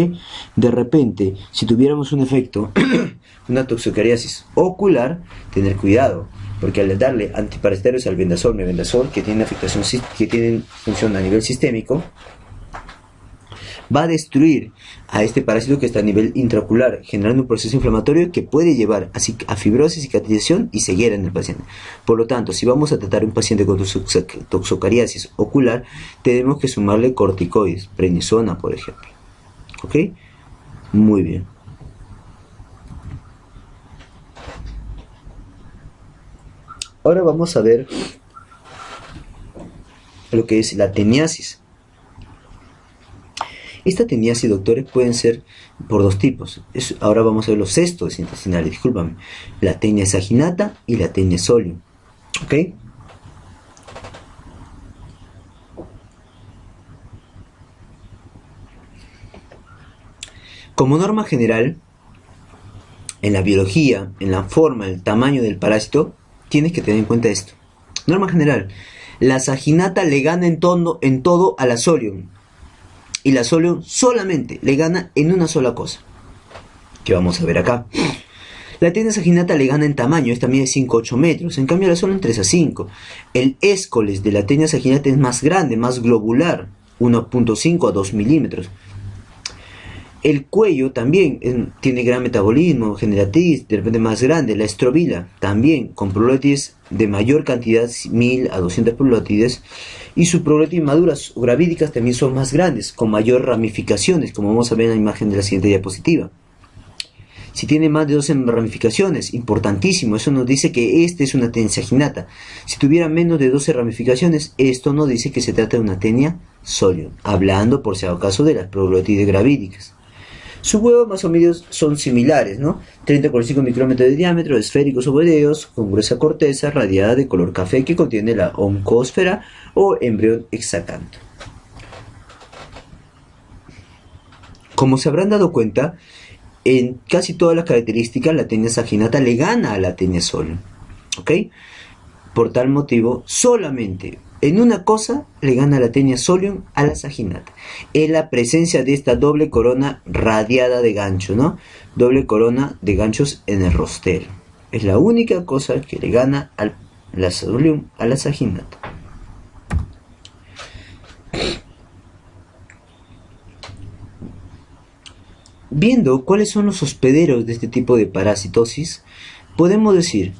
De repente, si tuviéramos un efecto, una toxocariasis ocular, tener cuidado, porque al darle antiparasitarios al albendazol, mebendazol, que tienen afectación, que tienen función a nivel sistémico, va a destruir a este parásito que está a nivel intraocular, generando un proceso inflamatorio que puede llevar a fibrosis, cicatrización y ceguera en el paciente. Por lo tanto, si vamos a tratar a un paciente con toxocariasis ocular, tenemos que sumarle corticoides, prednisona, por ejemplo. ¿Ok? Muy bien. Ahora vamos a ver lo que es la teniasis. Esta teniasis, doctores, pueden ser por dos tipos. Ahora vamos a ver los cestos intestinales, discúlpame. La tenia saginata y la tenia solium. ¿Ok? Como norma general, en la biología, en la forma, el tamaño del parásito, tienes que tener en cuenta esto. Norma general, la saginata le gana en todo a la solium. Y la solium solamente le gana en una sola cosa, que vamos a ver acá. La tenia saginata le gana en tamaño, esta mide 5-8 metros, en cambio la solium 3-5. El escoles de la tenia saginata es más grande, más globular, 1.5 a 2 milímetros. El cuello también tiene gran metabolismo, generatriz, de repente más grande. La estrobila también, con probólides de mayor cantidad, 1000 a 200 probólides. Y sus probólides maduras o gravídicas también son más grandes, con mayor ramificaciones, como vamos a ver en la imagen de la siguiente diapositiva. Si tiene más de 12 ramificaciones, importantísimo, eso nos dice que esta es una tenia saginata. Si tuviera menos de 12 ramificaciones, esto nos dice que se trata de una tenia solium, hablando por si acaso de las probólides gravídicas. Sus huevos más o menos son similares, ¿no? 30-45 micrómetros de diámetro, esféricos ovoideos, con gruesa corteza radiada de color café que contiene la oncósfera o embrión hexacanto. Como se habrán dado cuenta, en casi todas las características la tenia saginata le gana a la tenia solium, ¿ok? Por tal motivo, solamente en una cosa le gana la tenia solium a la saginata. Es la presencia de esta doble corona radiada de gancho, ¿no? Doble corona de ganchos en el rostero. Es la única cosa que le gana a la solium a la saginata. Viendo cuáles son los hospederos de este tipo de parasitosis, podemos decir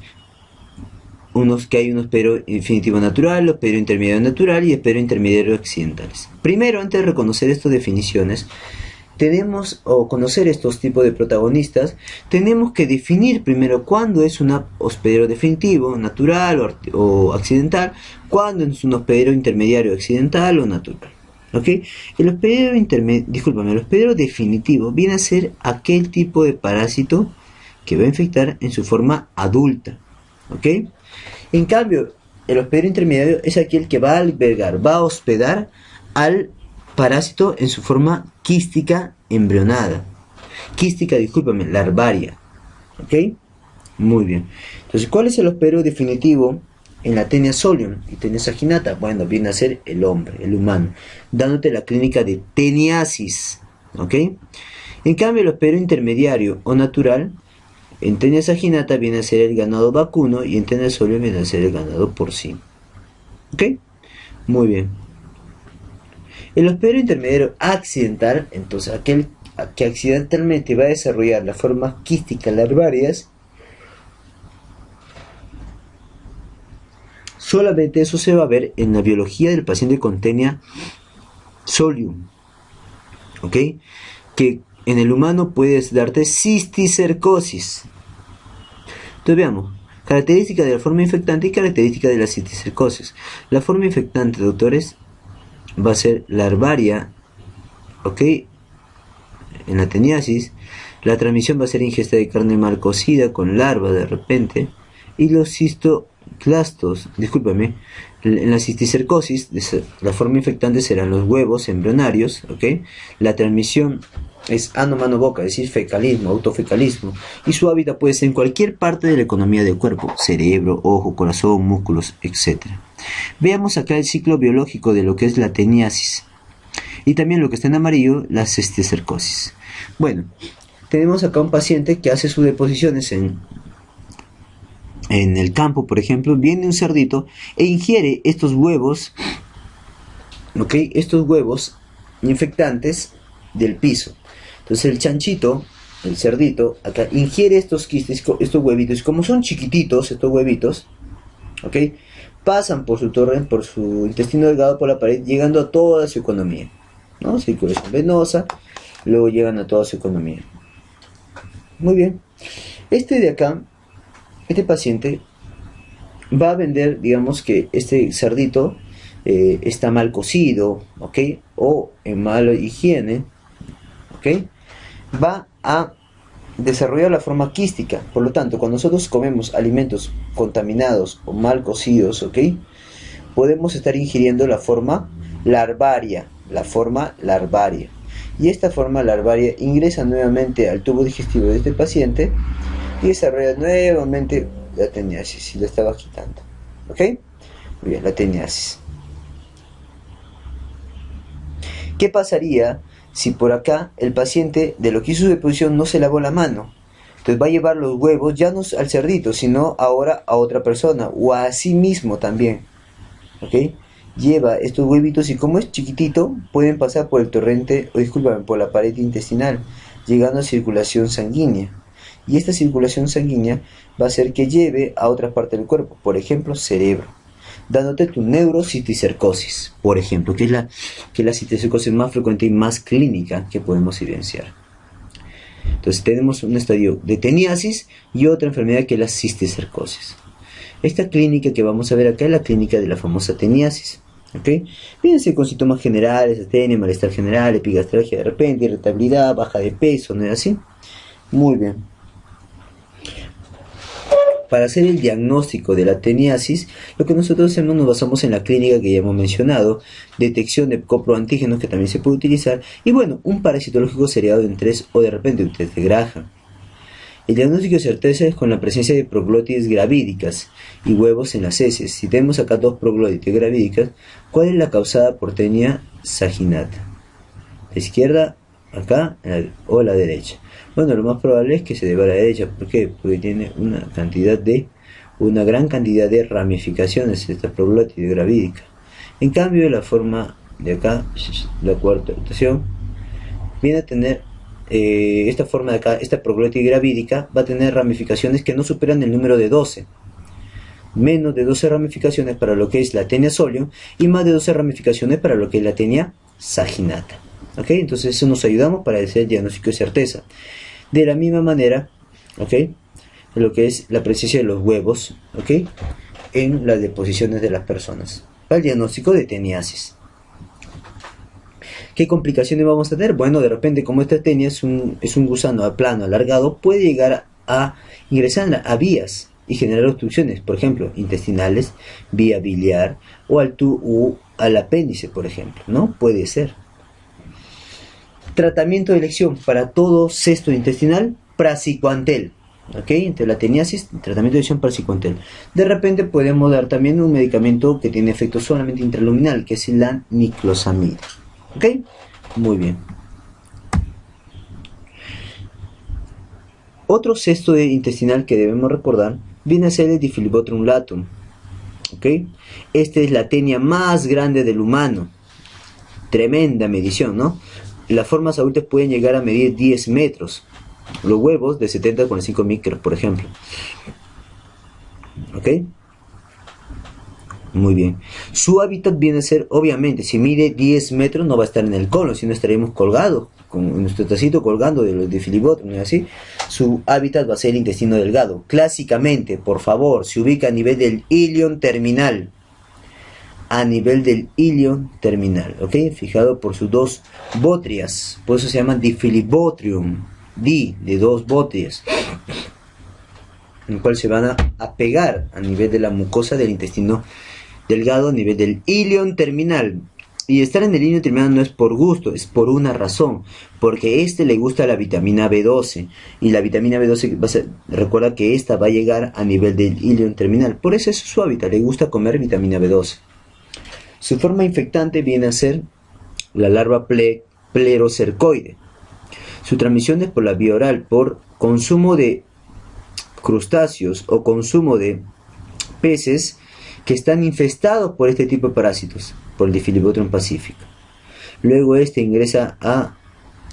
que hay un hospedero definitivo natural, hospedero intermediario natural y hospedero intermediario accidentales. Primero, antes de reconocer estas definiciones, conocer estos tipos de protagonistas, tenemos que definir primero cuándo es un hospedero definitivo, natural o accidental, cuándo es un hospedero intermediario accidental o natural. ¿Okay? El hospedero definitivo viene a ser aquel tipo de parásito que va a infectar en su forma adulta. ¿Okay? En cambio, el hospedero intermediario es aquel que va a hospedar al parásito en su forma quística embrionada. Larvaria. ¿Ok? Muy bien. Entonces, ¿cuál es el hospedero definitivo en la tenia solium y tenia saginata? Bueno, viene a ser el hombre, el humano, dándote la clínica de teniasis. ¿Ok? En cambio, el hospedero intermediario o natural en tenia saginata viene a ser el ganado vacuno y en tenia solium viene a ser el ganado porcino. ¿Ok? Muy bien. El hospedero intermediario accidental, entonces aquel que accidentalmente va a desarrollar las formas quísticas larvarias, solamente eso se va a ver en la biología del paciente con tenia solium. ¿Ok? Que en el humano puedes darte cisticercosis. Entonces veamos, características de la forma infectante y características de la cisticercosis. La forma infectante, doctores, va a ser larvaria, ¿ok? En la teniasis, la transmisión va a ser ingesta de carne mal cocida con larva de repente, y los cistoclastos, discúlpame, en la cisticercosis, la forma infectante serán los huevos embrionarios, ¿ok? La transmisión es ano-mano-boca, es decir, fecalismo, autofecalismo, y su hábitat puede ser en cualquier parte de la economía del cuerpo, cerebro, ojo, corazón, músculos, etc. Veamos acá el ciclo biológico de lo que es la teniasis, y también lo que está en amarillo, la cisticercosis. Bueno, tenemos acá un paciente que hace sus deposiciones en el campo, por ejemplo, viene un cerdito e ingiere estos huevos, ¿ok? Estos huevos infectantes del piso. Entonces el chanchito, el cerdito, acá ingiere estos quistes, estos huevitos, y como son chiquititos estos huevitos, ¿ok? Pasan por su torrente, por su intestino delgado, por la pared, llegando a toda su economía, ¿no? Circulación venosa, luego llegan a toda su economía. Muy bien. Este de acá, este paciente va a vender, digamos que este cerdito está mal cocido, ¿ok? O en mala higiene, ¿ok? Va a desarrollar la forma quística. Por lo tanto, cuando nosotros comemos alimentos contaminados o mal cocidos, ¿ok? Podemos estar ingiriendo la forma larvaria, y esta forma larvaria ingresa nuevamente al tubo digestivo de este paciente y desarrolla nuevamente la teniasis, si la estaba quitando, ¿ok? Muy bien, la teniasis. ¿Qué pasaría si por acá el paciente de lo que hizo su deposición no se lavó la mano? Entonces va a llevar los huevos ya no al cerdito, sino ahora a otra persona o a sí mismo también, ¿ok? Lleva estos huevitos y como es chiquitito pueden pasar por el torrente, o discúlpame, por la pared intestinal, llegando a circulación sanguínea. Y esta circulación sanguínea va a hacer que lleve a otra parte del cuerpo, por ejemplo cerebro, dándote tu neurocisticercosis, por ejemplo, que es la cisticercosis más frecuente y más clínica que podemos evidenciar. Entonces tenemos un estadio de teniasis y otra enfermedad que es la cisticercosis. Esta clínica que vamos a ver acá es la clínica de la famosa teniasis, ¿ok? Fíjense con síntomas generales, astenia, malestar general, epigastralgia de repente, irritabilidad, baja de peso, ¿no es así? Muy bien. Para hacer el diagnóstico de la teniasis, lo que nosotros hacemos nos basamos en la clínica que ya hemos mencionado, detección de coproantígenos que también se puede utilizar, y bueno, un parasitológico seriado en 3 o de repente un test de Graham. El diagnóstico de certeza es con la presencia de proglótides gravídicas y huevos en las heces. Si tenemos acá dos proglótides gravídicas, ¿cuál es la causada por tenia saginata? ¿La izquierda, acá, o la derecha? Bueno, lo más probable es que se deba a la derecha. ¿Por qué? Porque tiene una gran cantidad de ramificaciones esta proglótide gravídica. En cambio, la forma de acá, la cuarta rotación, viene a tener esta forma de acá, esta proglótide gravídica, va a tener ramificaciones que no superan el número de 12. Menos de 12 ramificaciones para lo que es la tenia solium y más de 12 ramificaciones para lo que es la tenia saginata. ¿Ok? Entonces eso nos ayudamos para hacer el diagnóstico de certeza. De la misma manera, ¿ok? Lo que es la presencia de los huevos, ¿ok? En las deposiciones de las personas. Para el diagnóstico de teniasis. ¿Qué complicaciones vamos a tener? Bueno, de repente como esta tenia es un gusano plano, alargado, puede llegar a ingresar a vías y generar obstrucciones, por ejemplo, intestinales, vía biliar o al apéndice, por ejemplo, ¿no? Puede ser. Tratamiento de elección para todo cesto intestinal, praziquantel. ¿Ok? Entre la teniasis, tratamiento de elección praziquantel. De repente podemos dar también un medicamento que tiene efecto solamente intraluminal, que es la niclosamida. ¿Ok? Muy bien. Otro cesto intestinal que debemos recordar viene a ser el Difilibotrium latum. ¿Ok? Esta es la tenia más grande del humano. Tremenda medición, ¿no? Las formas adultas pueden llegar a medir 10 metros. Los huevos de 70 a 45 micros, por ejemplo. ¿Ok? Muy bien. Su hábitat viene a ser, obviamente, si mide 10 metros no va a estar en el colon, sino estaríamos colgados, con nuestro tacito colgando de los Difilibotrium, ¿no es así? Su hábitat va a ser el intestino delgado. Clásicamente, por favor, se ubica a nivel del ilion terminal. A nivel del ilion terminal, ¿ok? Fijado por sus dos bótrias, por eso se llaman Difilibotrium, de dos bótrias, en el cual se van a pegar a nivel de la mucosa del intestino delgado, a nivel del ilion terminal. Y estar en el ilion terminal no es por gusto, es por una razón, porque le gusta la vitamina B12, y la vitamina B12, recuerda que esta va a llegar a nivel del ilion terminal, por eso es su hábitat, le gusta comer vitamina B12. Su forma infectante viene a ser la larva plerocercoide. Su transmisión es por la vía oral, por consumo de crustáceos o consumo de peces que están infestados por este tipo de parásitos, por el Difilibotrium pacifica. Luego ingresa a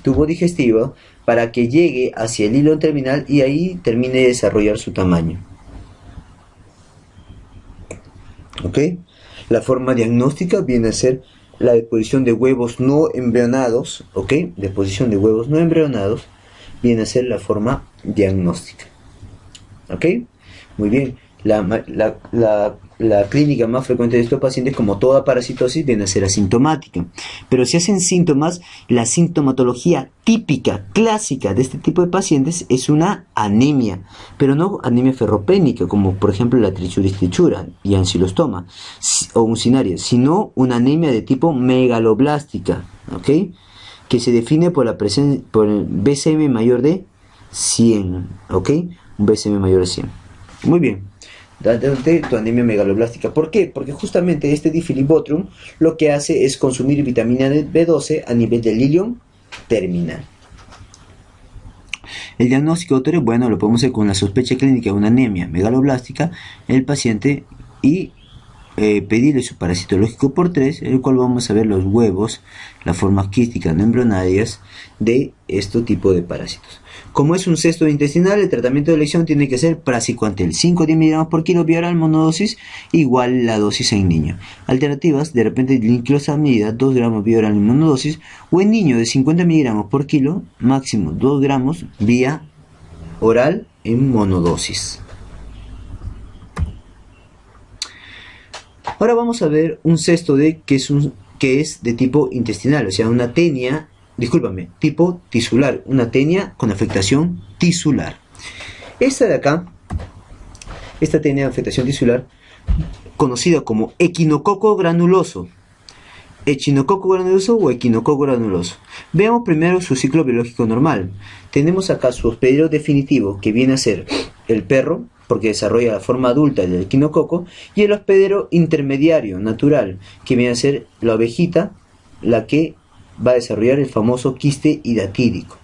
tubo digestivo para que llegue hacia el hilo terminal y ahí termine de desarrollar su tamaño. ¿Ok? La forma diagnóstica viene a ser la deposición de huevos no embrionados, ¿ok? Deposición de huevos no embrionados viene a ser la forma diagnóstica. ¿Ok? Muy bien. La clínica más frecuente de estos pacientes, como toda parasitosis, viene a ser asintomática. Pero si hacen síntomas, la sintomatología típica, clásica de este tipo de pacientes es una anemia, pero no anemia ferropénica, como por ejemplo la trichuris trichura y ancilostoma o mucinaria, sino una anemia de tipo megaloblástica, ¿ok? Que se define por la presencia, por el BCM mayor de 100, ¿ok? Un BCM mayor de 100. Muy bien. Date tu anemia megaloblástica. ¿Por qué? Porque justamente este Difilibotrum lo que hace es consumir vitamina B12 a nivel del ilium terminal. El diagnóstico, doctores, bueno, lo podemos hacer con la sospecha clínica de una anemia megaloblástica en el paciente y pedirle su parasitológico por 3, en el cual vamos a ver los huevos, las formas quísticas no embrionarias de este tipo de parásitos. Como es un cesto intestinal, el tratamiento de elección tiene que ser praziquantel 5-10 mg por kilo vía oral monodosis igual la dosis en niño. Alternativas, de repente glicosamida 2 gramos vía oral en monodosis o en niño de 50 mg por kilo, máximo 2 gramos vía oral en monodosis. Ahora vamos a ver un cesto que es de tipo intestinal, o sea, una tenia, tipo tisular, una tenia con afectación tisular. Esta de acá, esta tenia de afectación tisular, conocida como equinococo granuloso, echinococo granuloso o equinococo granuloso. Veamos primero su ciclo biológico normal. Tenemos acá su hospedero definitivo, que viene a ser el perro, porque desarrolla la forma adulta del equinococo, y el hospedero intermediario natural, que viene a ser la ovejita, la que va a desarrollar el famoso quiste hidatídico,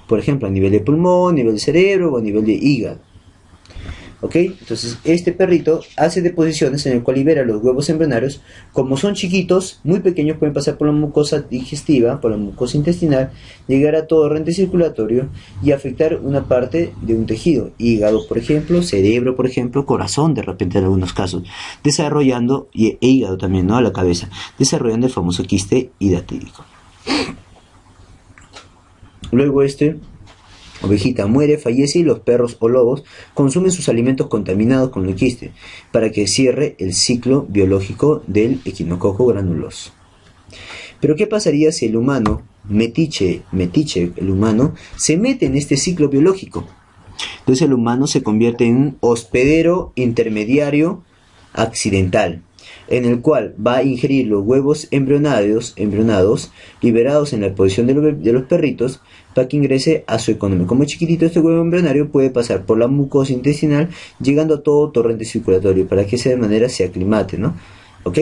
por ejemplo a nivel de pulmón, a nivel de cerebro o a nivel de hígado. ¿Ok? Entonces este perrito hace deposiciones en el cual libera los huevos embrionarios. Como son chiquitos, muy pequeños, pueden pasar por la mucosa digestiva, por la mucosa intestinal, llegar a todo torrente circulatorio y afectar una parte de un tejido, hígado por ejemplo, cerebro por ejemplo, corazón de repente en algunos casos, desarrollando, e hígado también, ¿no? A la cabeza, desarrollando el famoso quiste hidatídico. Luego ovejita muere, fallece y los perros o lobos consumen sus alimentos contaminados con el quiste para que cierre el ciclo biológico del equinococo granuloso. Pero ¿qué pasaría si el humano, metiche el humano, se mete en este ciclo biológico? Entonces el humano se convierte en un hospedero intermediario accidental, en el cual va a ingerir los huevos embrionados liberados en la posición de los perritos para que ingrese a su economía. Como es chiquitito, este huevo embrionario puede pasar por la mucosa intestinal llegando a todo torrente circulatorio para que de manera se aclimate, ¿no? ¿Ok?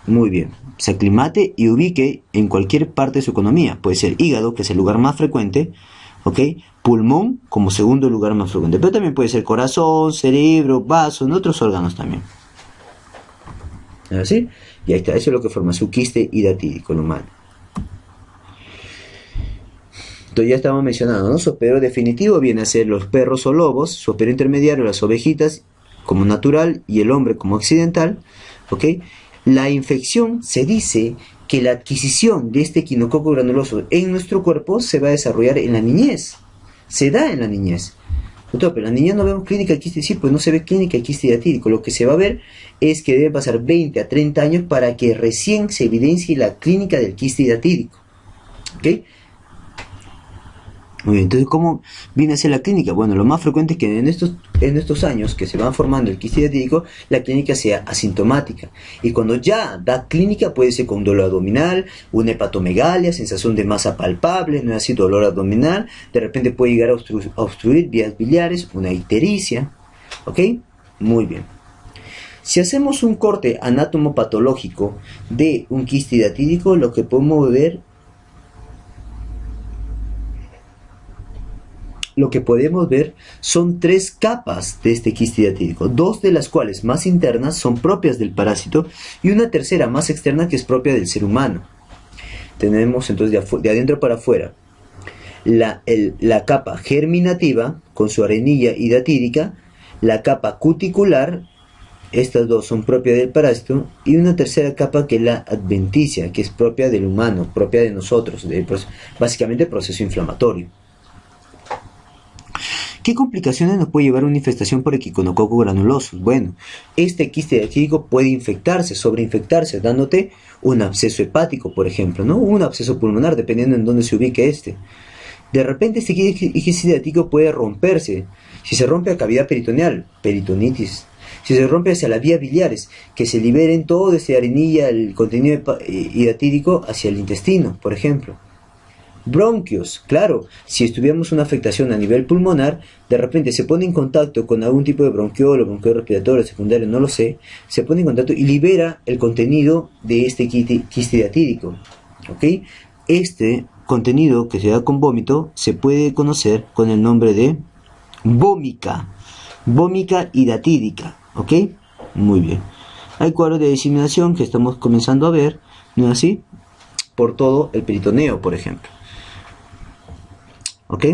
Muy bien. Se aclimate y ubique en cualquier parte de su economía. Puede ser hígado, que es el lugar más frecuente, ¿ok? Pulmón como segundo lugar más frecuente, pero también puede ser corazón, cerebro, vaso, en otros órganos también. ¿Así? Y ahí está, eso es lo que forma su quiste hidatídico, el humano. Entonces ya estamos mencionando, ¿no? Su hospedero definitivo viene a ser los perros o lobos, su hospedero intermediario las ovejitas como natural y el hombre como accidental, ¿ok? La infección, se dice que la adquisición de este equinococo granuloso en nuestro cuerpo se va a desarrollar en la niñez, se da en la niñez. Doctor, pero en la niñez no vemos clínica de quiste, sí, pues no se ve clínica de quiste hidatídico. Lo que se va a ver es que debe pasar 20 a 30 años para que recién se evidencie la clínica del quiste hidatídico. ¿Ok? Muy bien, entonces ¿cómo viene a ser la clínica? Bueno, lo más frecuente es que en estos años que se van formando el quiste hidatídico, la clínica sea asintomática. Y cuando ya da clínica puede ser con dolor abdominal, una hepatomegalia, sensación de masa palpable, no es así dolor abdominal, de repente puede llegar a obstruir vías biliares, una ictericia. ¿Ok? Muy bien. Si hacemos un corte anatomopatológico de un quiste hidatídico, lo que podemos ver son 3 capas de este quiste hidatídico, 2 de las cuales más internas son propias del parásito y una tercera más externa que es propia del ser humano. Tenemos entonces de adentro para afuera la capa germinativa con su arenilla hidatídica, la capa cuticular, estas dos son propias del parásito, y una tercera capa que es la adventicia, que es propia del humano, propia de nosotros, básicamente el proceso inflamatorio. ¿Qué complicaciones nos puede llevar una infestación por Echinococcus granulosus? Bueno, este quiste diatídico puede infectarse, sobreinfectarse, dándote un absceso hepático, por ejemplo, ¿no? Un absceso pulmonar, dependiendo en dónde se ubique este. De repente este quiste diatídico puede romperse. Si se rompe a cavidad peritoneal, peritonitis. Si se rompe hacia las vías biliares, que se liberen todo ese arenilla, el contenido hidatídico hacia el intestino, por ejemplo. Bronquios, claro, si tuviéramos una afectación a nivel pulmonar, de repente se pone en contacto con algún tipo de bronquiolo, bronquiolo respiratorio, secundario, no lo sé, se pone en contacto y libera el contenido de este quiste diatídico, ¿ok? Este contenido que se da con vómito se puede conocer con el nombre de vómica hidatídica, ¿ok? Muy bien. Hay cuadros de diseminación que estamos comenzando a ver, ¿no es así? Por todo el peritoneo, por ejemplo. ¿Ok?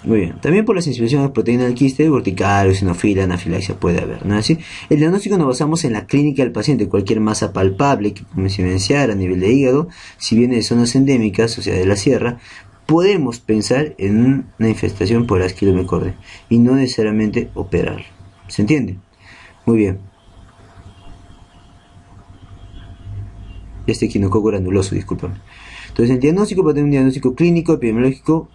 Muy bien. También por la sensibilización a las proteínas del quiste, urticaria, eosinofilia, anafilaxia puede haber, ¿no es así? El diagnóstico nos basamos en la clínica del paciente. Cualquier masa palpable que podemos evidenciar a nivel de hígado, si viene de zonas endémicas, o sea, de la sierra, podemos pensar en una infestación por Asclepias y no necesariamente operar. ¿Se entiende? Muy bien. Este Echinococcus granuloso, discúlpame. Entonces, el diagnóstico puede tener un diagnóstico clínico, epidemiológico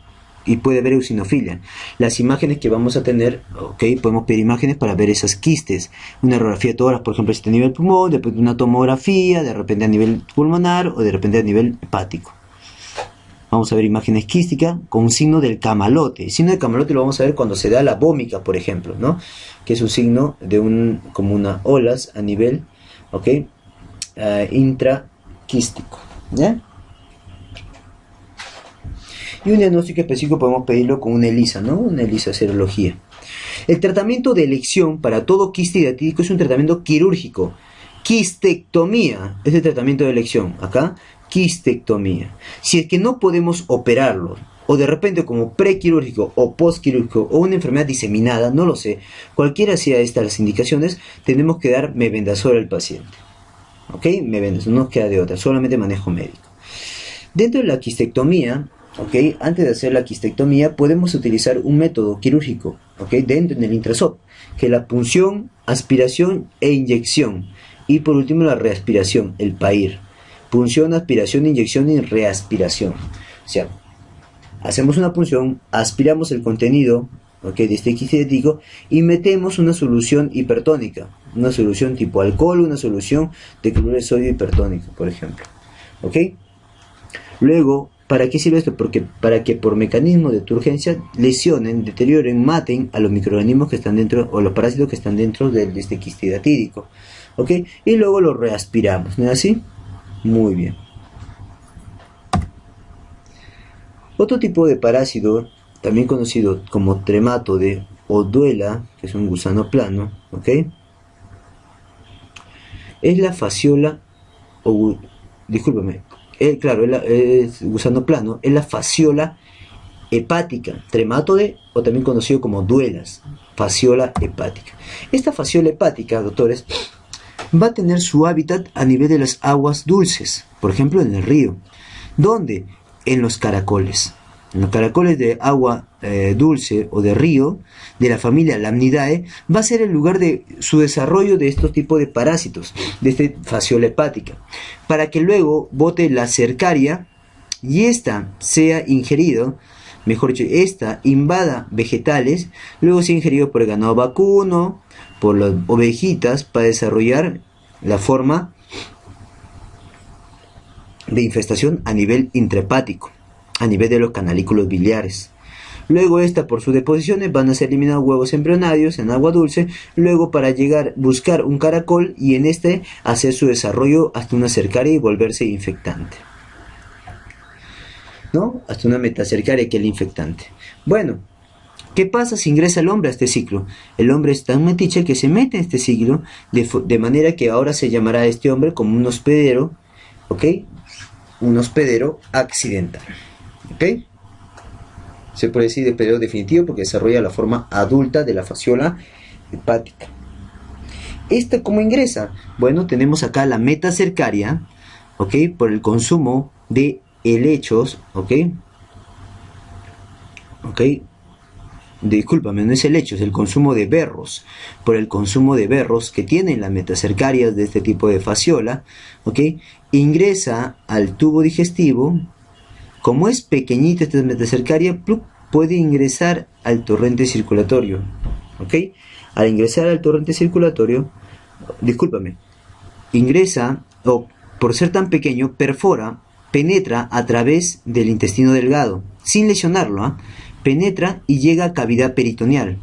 y puede haber eosinofilia. Las imágenes que vamos a tener, ok, podemos pedir imágenes para ver esas quistes. Una radiografía de tórax, por ejemplo, si está a nivel pulmón, después una tomografía, de repente a nivel pulmonar o de repente a nivel hepático. Vamos a ver imágenes quísticas con un signo del camalote. El signo del camalote lo vamos a ver cuando se da la vómica, por ejemplo, ¿no? Que es un signo de como una olas a nivel, ok, intraquístico, ¿ya? Y un diagnóstico específico podemos pedirlo con una ELISA, ¿no? Una ELISA serología. El tratamiento de elección para todo quiste hidatídico es un tratamiento quirúrgico. Quistectomía es el tratamiento de elección. Acá, quistectomía. Si es que no podemos operarlo, o de repente como prequirúrgico o postquirúrgico, o una enfermedad diseminada, no lo sé, cualquiera sea estas las indicaciones, tenemos que dar mebendazol al paciente. ¿Ok? Mebendazol, no nos queda de otra, solamente manejo médico. Dentro de la quistectomía, ¿ok? Antes de hacer la quistectomía podemos utilizar un método quirúrgico, ¿ok? Dentro del intrasop, que es la punción, aspiración e inyección. Y por último la reaspiración, el PAIR. Punción, aspiración, inyección y reaspiración. O sea, hacemos una punción, aspiramos el contenido, ¿ok?, de este quiste diatídico y metemos una solución hipertónica, una solución tipo alcohol, una solución de cloruro de sodio hipertónico, por ejemplo, ¿ok? Luego, ¿para qué sirve esto? Porque para que por mecanismo de turgencia lesionen, deterioren, maten a los microorganismos que están dentro, o los parásitos que están dentro de este quiste hidatídico, ¿ok? Y luego lo reaspiramos, ¿no es así? Muy bien. Otro tipo de parásito, también conocido como trematode o duela, que es un gusano plano, ¿ok?, es la fasciola, o discúlpame, claro, es gusano plano, es la fasciola hepática, trematode o también conocido como duelas, fasciola hepática. Esta fasciola hepática, doctores, va a tener su hábitat a nivel de las aguas dulces, por ejemplo en el río. ¿Dónde? En los caracoles. En los caracoles de agua dulce o de río, de la familia Lamnidae, va a ser el lugar de su desarrollo de estos tipos de parásitos, de esta fasciola hepática, para que luego bote la cercaria y ésta sea ingerido, mejor dicho, esta invada vegetales, luego sea ingerido por el ganado vacuno, por las ovejitas, para desarrollar la forma de infestación a nivel intrahepático, a nivel de los canalículos biliares. Luego esta, por sus deposiciones, van a ser eliminados huevos embrionarios en agua dulce, luego para buscar un caracol y en este hacer su desarrollo hasta una cercaria y volverse infectante, ¿no? Hasta una metacercaria, que es el infectante. Bueno, ¿qué pasa si ingresa el hombre a este ciclo? El hombre es tan metiche que se mete en este ciclo, de manera que ahora se llamará a este hombre como un hospedero, ¿ok?, un hospedero accidental. ¿Ok? Se puede decir hospedero definitivo porque desarrolla la forma adulta de la fasciola hepática. ¿Esta cómo ingresa? Bueno, tenemos acá la metacercaria, ¿ok? Por el consumo de helechos, ¿ok? ¿Ok? Discúlpame, no es helecho, es el consumo de berros. Por el consumo de berros que tienen las metacercarias de este tipo de fasciola, ¿ok? Ingresa al tubo digestivo. Como es pequeñita esta metacercaria, puede ingresar al torrente circulatorio, ¿ok? Al ingresar al torrente circulatorio, discúlpame, ingresa, o por ser tan pequeño, penetra a través del intestino delgado, sin lesionarlo, ¿eh? Penetra y llega a cavidad peritoneal.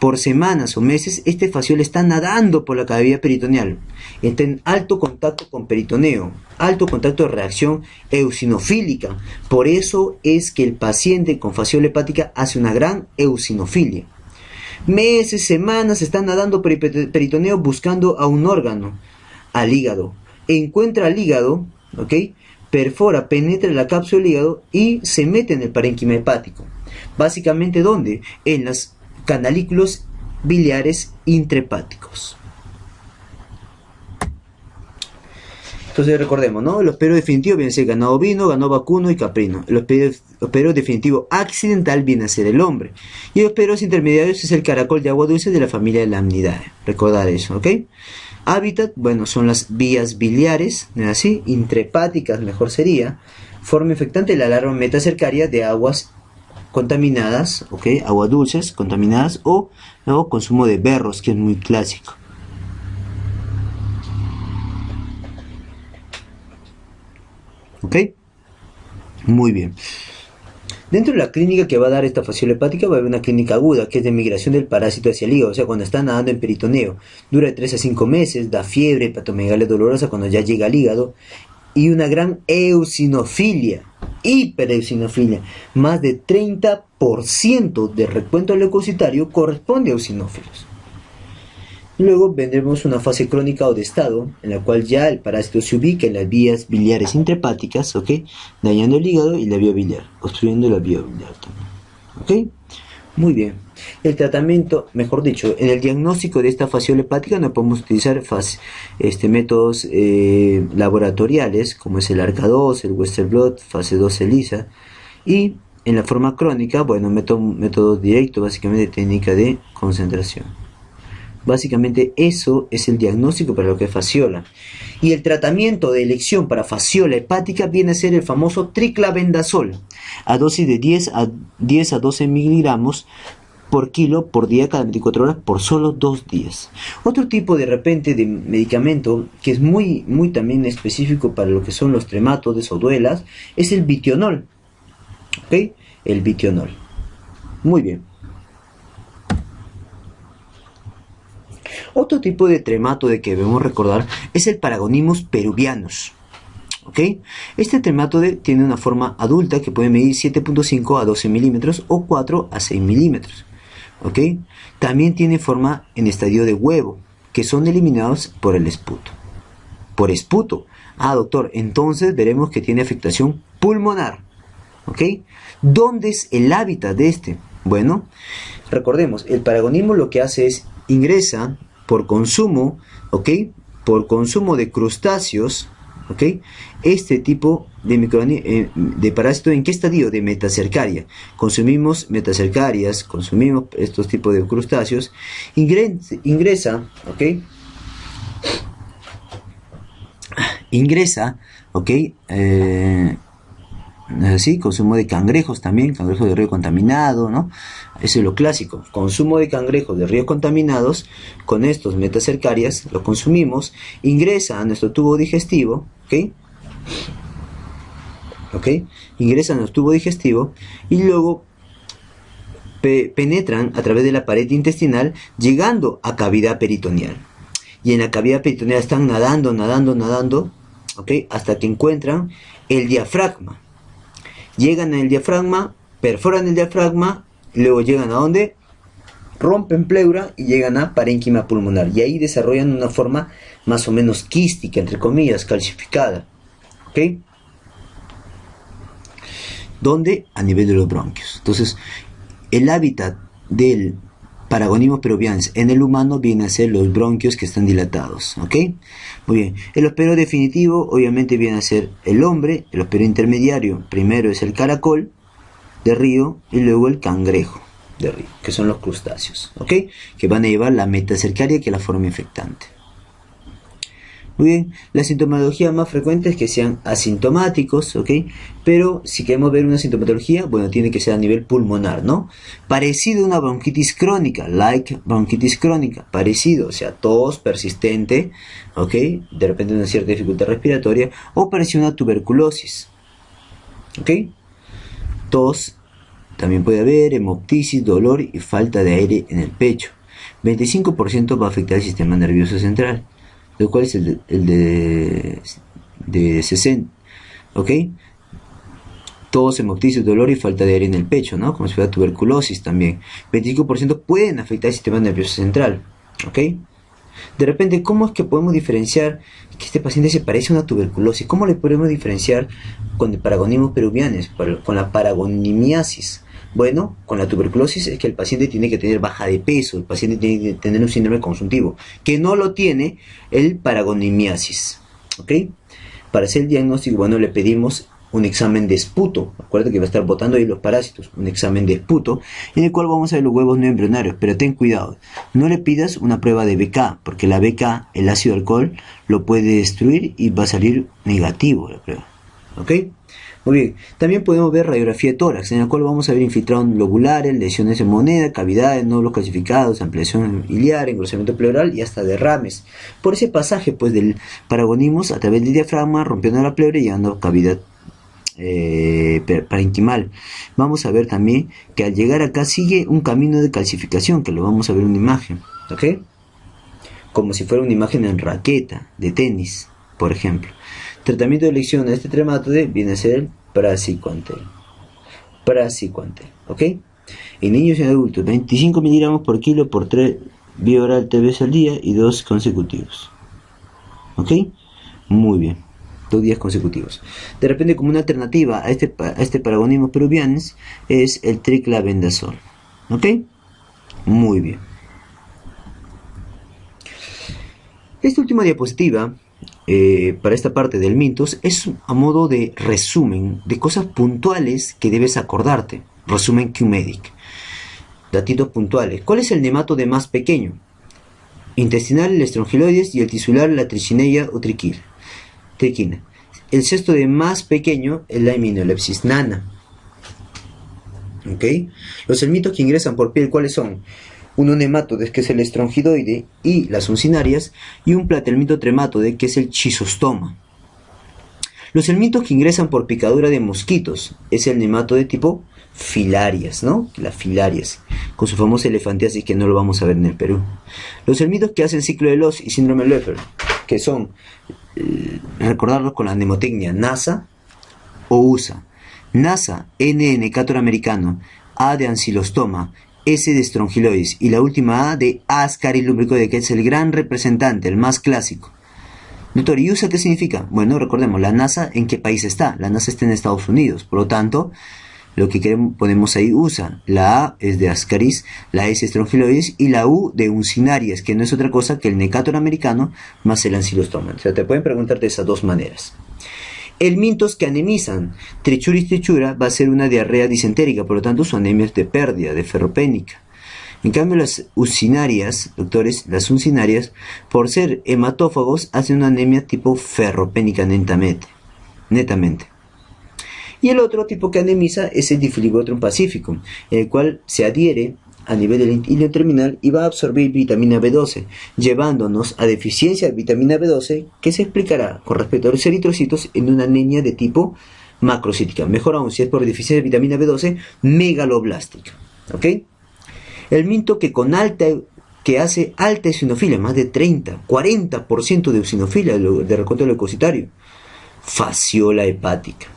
Por semanas o meses, este fasciol está nadando por la cavidad peritoneal. Está en alto contacto con peritoneo, alto contacto de reacción eosinofílica. Por eso es que el paciente con fasciola hepática hace una gran eosinofilia. Meses, semanas está nadando por el peritoneo buscando a un órgano, al hígado. Encuentra al hígado, ¿ok? Perfora, penetra la cápsula del hígado y se mete en el parénquima hepático. Básicamente, ¿dónde? En los canalículos biliares intrahepáticos. Entonces recordemos, ¿no? El hospedero definitivo viene a ser ganado ovino, ganado vacuno y caprino. El hospedero definitivo accidental viene a ser el hombre. Y el hospedero intermediarios es el caracol de agua dulce de la familia de Lamnidae. Recordar eso, ¿ok? Hábitat, bueno, son las vías biliares, ¿no es así? Intrahepáticas, mejor sería. Forma infectante la larva metacercaria de aguas contaminadas, ¿ok? Aguas dulces contaminadas o consumo de berros, que es muy clásico. ¿Ok? Muy bien. Dentro de la clínica que va a dar esta fasciola hepática va a haber una clínica aguda, que es de migración del parásito hacia el hígado, o sea, cuando está nadando en peritoneo. Dura de 3 a 5 meses, da fiebre, hepatomegalia dolorosa cuando ya llega al hígado, y una gran eosinofilia, hipereosinofilia. Más de 30% del recuento leucocitario corresponde a eosinófilos. Luego vendremos una fase crónica o de estado, en la cual ya el parásito se ubica en las vías biliares intrahepáticas, ¿ok? Dañando el hígado y la vía biliar, obstruyendo la vía biliar también, ¿ok? Muy bien. El tratamiento, mejor dicho, en el diagnóstico de esta fasciola hepática no podemos utilizar métodos laboratoriales, como es el ARCA2, el Western Blot, fase 2 ELISA, y en la forma crónica, bueno, método directo, básicamente técnica de concentración. Básicamente eso es el diagnóstico para lo que es fasciola. Y el tratamiento de elección para fasciola hepática viene a ser el famoso triclavendazol, a dosis de 10 a 12 miligramos por kilo por día cada 24 horas por solo 2 días. Otro tipo de repente de medicamento que es muy también específico para lo que son los trematodes o duelas es el vitionol. ¿Ok? El vitionol. Muy bien. Otro tipo de trematode que debemos recordar es el Paragonimus peruvianus. ¿Ok? Este trematode tiene una forma adulta que puede medir 7.5 a 12 milímetros o 4 a 6 milímetros. ¿Ok? También tiene forma en estadio de huevo, que son eliminados por el esputo. Por esputo. Ah, doctor, entonces veremos que tiene afectación pulmonar. ¿Ok? ¿Dónde es el hábitat de este? Bueno, recordemos, el Paragonimus lo que hace es ingresa por consumo, ¿ok? Por consumo de crustáceos, ¿ok? Este tipo de parásito, ¿en qué estadio? De metacercaria. Consumimos metacercarias, consumimos estos tipos de crustáceos, ingresa, ¿ok? Ingresa, ¿ok? Así, consumo de cangrejos también, cangrejos de río contaminado, ¿no? Eso es lo clásico, consumo de cangrejos de ríos contaminados con estos metacercarias, lo consumimos, ingresa a nuestro tubo digestivo, ¿ok? ¿Ok? Ingresa a nuestro tubo digestivo y luego penetran a través de la pared intestinal llegando a cavidad peritoneal. Y en la cavidad peritoneal están nadando, ¿ok? Hasta que encuentran el diafragma. Llegan al diafragma, perforan el diafragma, luego llegan a ¿dónde? Rompen pleura y llegan a parénquima pulmonar. Y ahí desarrollan una forma más o menos quística, entre comillas, calcificada. ¿Ok? ¿Dónde? A nivel de los bronquios. Entonces, el hábitat del Paragonimos peruvians en el humano viene a ser los bronquios que están dilatados, ¿ok? Muy bien. El hospedero definitivo obviamente viene a ser el hombre. El hospedero intermediario primero es el caracol de río y luego el cangrejo de río, que son los crustáceos, ¿ok? Que van a llevar la metacercaria, que es la forma infectante. Muy bien, la sintomatología más frecuente es que sean asintomáticos, ¿ok? Pero si queremos ver una sintomatología, bueno, tiene que ser a nivel pulmonar, ¿no? Parecido a una bronquitis crónica, like bronquitis crónica, parecido, o sea, tos persistente, ¿ok? De repente una cierta dificultad respiratoria, o parecido a una tuberculosis, ¿ok? Tos, también puede haber hemoptisis, dolor y falta de aire en el pecho. 25% va a afectar el sistema nervioso central, lo cual es el de 60, ¿ok? Tos, hemoptisis, dolor y falta de aire en el pecho, ¿no? Como si fuera tuberculosis también. 25% pueden afectar el sistema nervioso central, ¿ok? De repente, ¿cómo es que podemos diferenciar que este paciente se parece a una tuberculosis? ¿Cómo le podemos diferenciar con el Paragonimos peruvianes, con la paragonimiasis? Bueno, con la tuberculosis es que el paciente tiene que tener baja de peso, el paciente tiene que tener un síndrome consuntivo, que no lo tiene el paragonimiasis, ¿ok? Para hacer el diagnóstico, bueno, le pedimos un examen de esputo. Acuérdate que va a estar botando ahí los parásitos. Un examen de esputo en el cual vamos a ver los huevos no embrionarios. Pero ten cuidado, no le pidas una prueba de BK, porque la BK, el ácido alcohol, lo puede destruir y va a salir negativo la prueba, ¿ok? Muy bien, también podemos ver radiografía de tórax, en la cual vamos a ver infiltrados lobulares, lesiones en moneda, cavidades, nódulos calcificados, ampliación iliar, engrosamiento pleural y hasta derrames. Por ese pasaje pues del paragonimos a través del diafragma, rompiendo la pleura y llegando a cavidad parenquimal. Vamos a ver también que al llegar acá sigue un camino de calcificación, que lo vamos a ver en una imagen, ¿ok? Como si fuera una imagen en raqueta de tenis, por ejemplo. Tratamiento de elección a este trematode viene a ser el praziquantel. ¿Ok? En niños y en adultos, 25 miligramos por kilo por 3 vía oral 3 veces al día y 2 consecutivos. ¿Ok? Muy bien. 2 días consecutivos. De repente, como una alternativa a este Paragonimos peruvianes es el triclavendazol. ¿Ok? Muy bien. Esta última diapositiva para esta parte del Mintos es a modo de resumen de cosas puntuales que debes acordarte. Resumen QMedic. Datitos puntuales. ¿Cuál es el nematode más pequeño? Intestinal, el estrongiloides, y el tisular, la Trichinella o triquina. El cestode más pequeño es la Immunolepsis nana. ¿Ok? Los helmintos que ingresan por piel, ¿cuáles son? Un nematode, que es el estrongidoide y las uncinarias, y un platelminto trematode, que es el chisostoma. Los helmintos que ingresan por picadura de mosquitos es el nematode tipo filarias, ¿no? Las filarias, con su famosa elefantiasis, que no lo vamos a ver en el Perú. Los helmintos que hacen ciclo de Loss y síndrome de Leffler, que son, recordarlos con la mnemotecnia NASA o USA. NASA, N de Cátor americano, A de ancilostoma, S de estrongiloides y la última A de Ascaris lumbricoides, que es el gran representante, el más clásico. Doctor, ¿y USA qué significa? Bueno, recordemos, la NASA, ¿en qué país está? La NASA está en Estados Unidos, por lo tanto, lo que queremos, ponemos ahí USA. La A es de Ascaris, la S de estrongiloides y la U de uncinarias, que no es otra cosa que el Necator americano más el ancilostoma. O sea, te pueden preguntar de esas dos maneras. Helmintos que anemizan. Trichuris trichura va a ser una diarrea disentérica, por lo tanto su anemia es de pérdida, de ferropénica. En cambio las uncinarias, doctores, las uncinarias, por ser hematófagos, hacen una anemia tipo ferropénica netamente. Y el otro tipo que anemiza es el difilibotrum pacífico, el cual se adhiere a nivel del hilio terminal y va a absorbir vitamina B12, llevándonos a deficiencia de vitamina B12, que se explicará con respecto a los eritrocitos en una anemia de tipo macrocítica. Mejor aún, si es por deficiencia de vitamina B12, megaloblástica. ¿Ok? El minto que hace alta eosinofilia, más de 30-40% de eosinofilia, de recuento leucocitario. Fasciola hepática.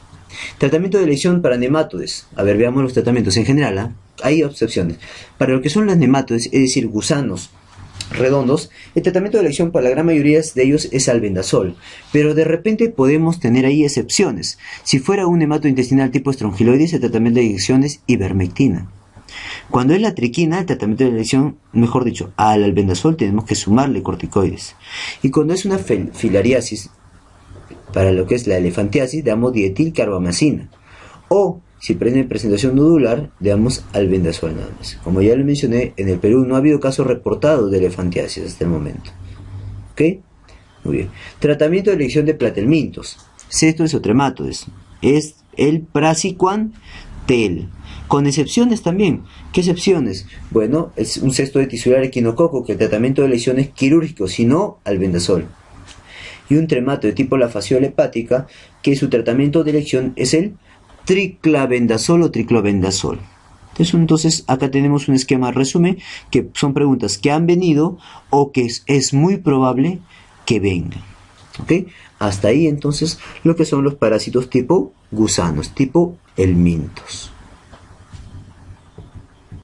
Tratamiento de elección para nematodes. A ver, veamos los tratamientos en general. Hay opciones. Para lo que son las nematodes, es decir, gusanos redondos, el tratamiento de elección para la gran mayoría de ellos es albendazol, pero de repente podemos tener ahí excepciones. Si fuera un hematointestinal tipo estrongiloides, el tratamiento de elección es ivermectina. Cuando es la triquina, el tratamiento de elección, mejor dicho, al albendazol tenemos que sumarle corticoides. Y cuando es una filariasis, para lo que es la elefantiasis, damos dietilcarbamazina. O si presentación nodular, damos albendazol nada más. Como ya lo mencioné, en el Perú no ha habido casos reportados de elefantiasis hasta el momento. ¿Ok? Muy bien. Tratamiento de elección de platelmintos. Sexto esotrematodes. Es el praziquantel. Con excepciones también. ¿Qué excepciones? Bueno, es un cesto de tisular equinococo, que el tratamiento de elección es quirúrgico, si no, albendazol. Y un tremato de tipo la fasciola hepática, que su tratamiento de elección es el triclavendazol o triclovendazol. Entonces acá tenemos un esquema resumen, que son preguntas que han venido o que es muy probable que vengan. ¿Ok? Hasta ahí entonces lo que son los parásitos tipo gusanos, tipo helmintos.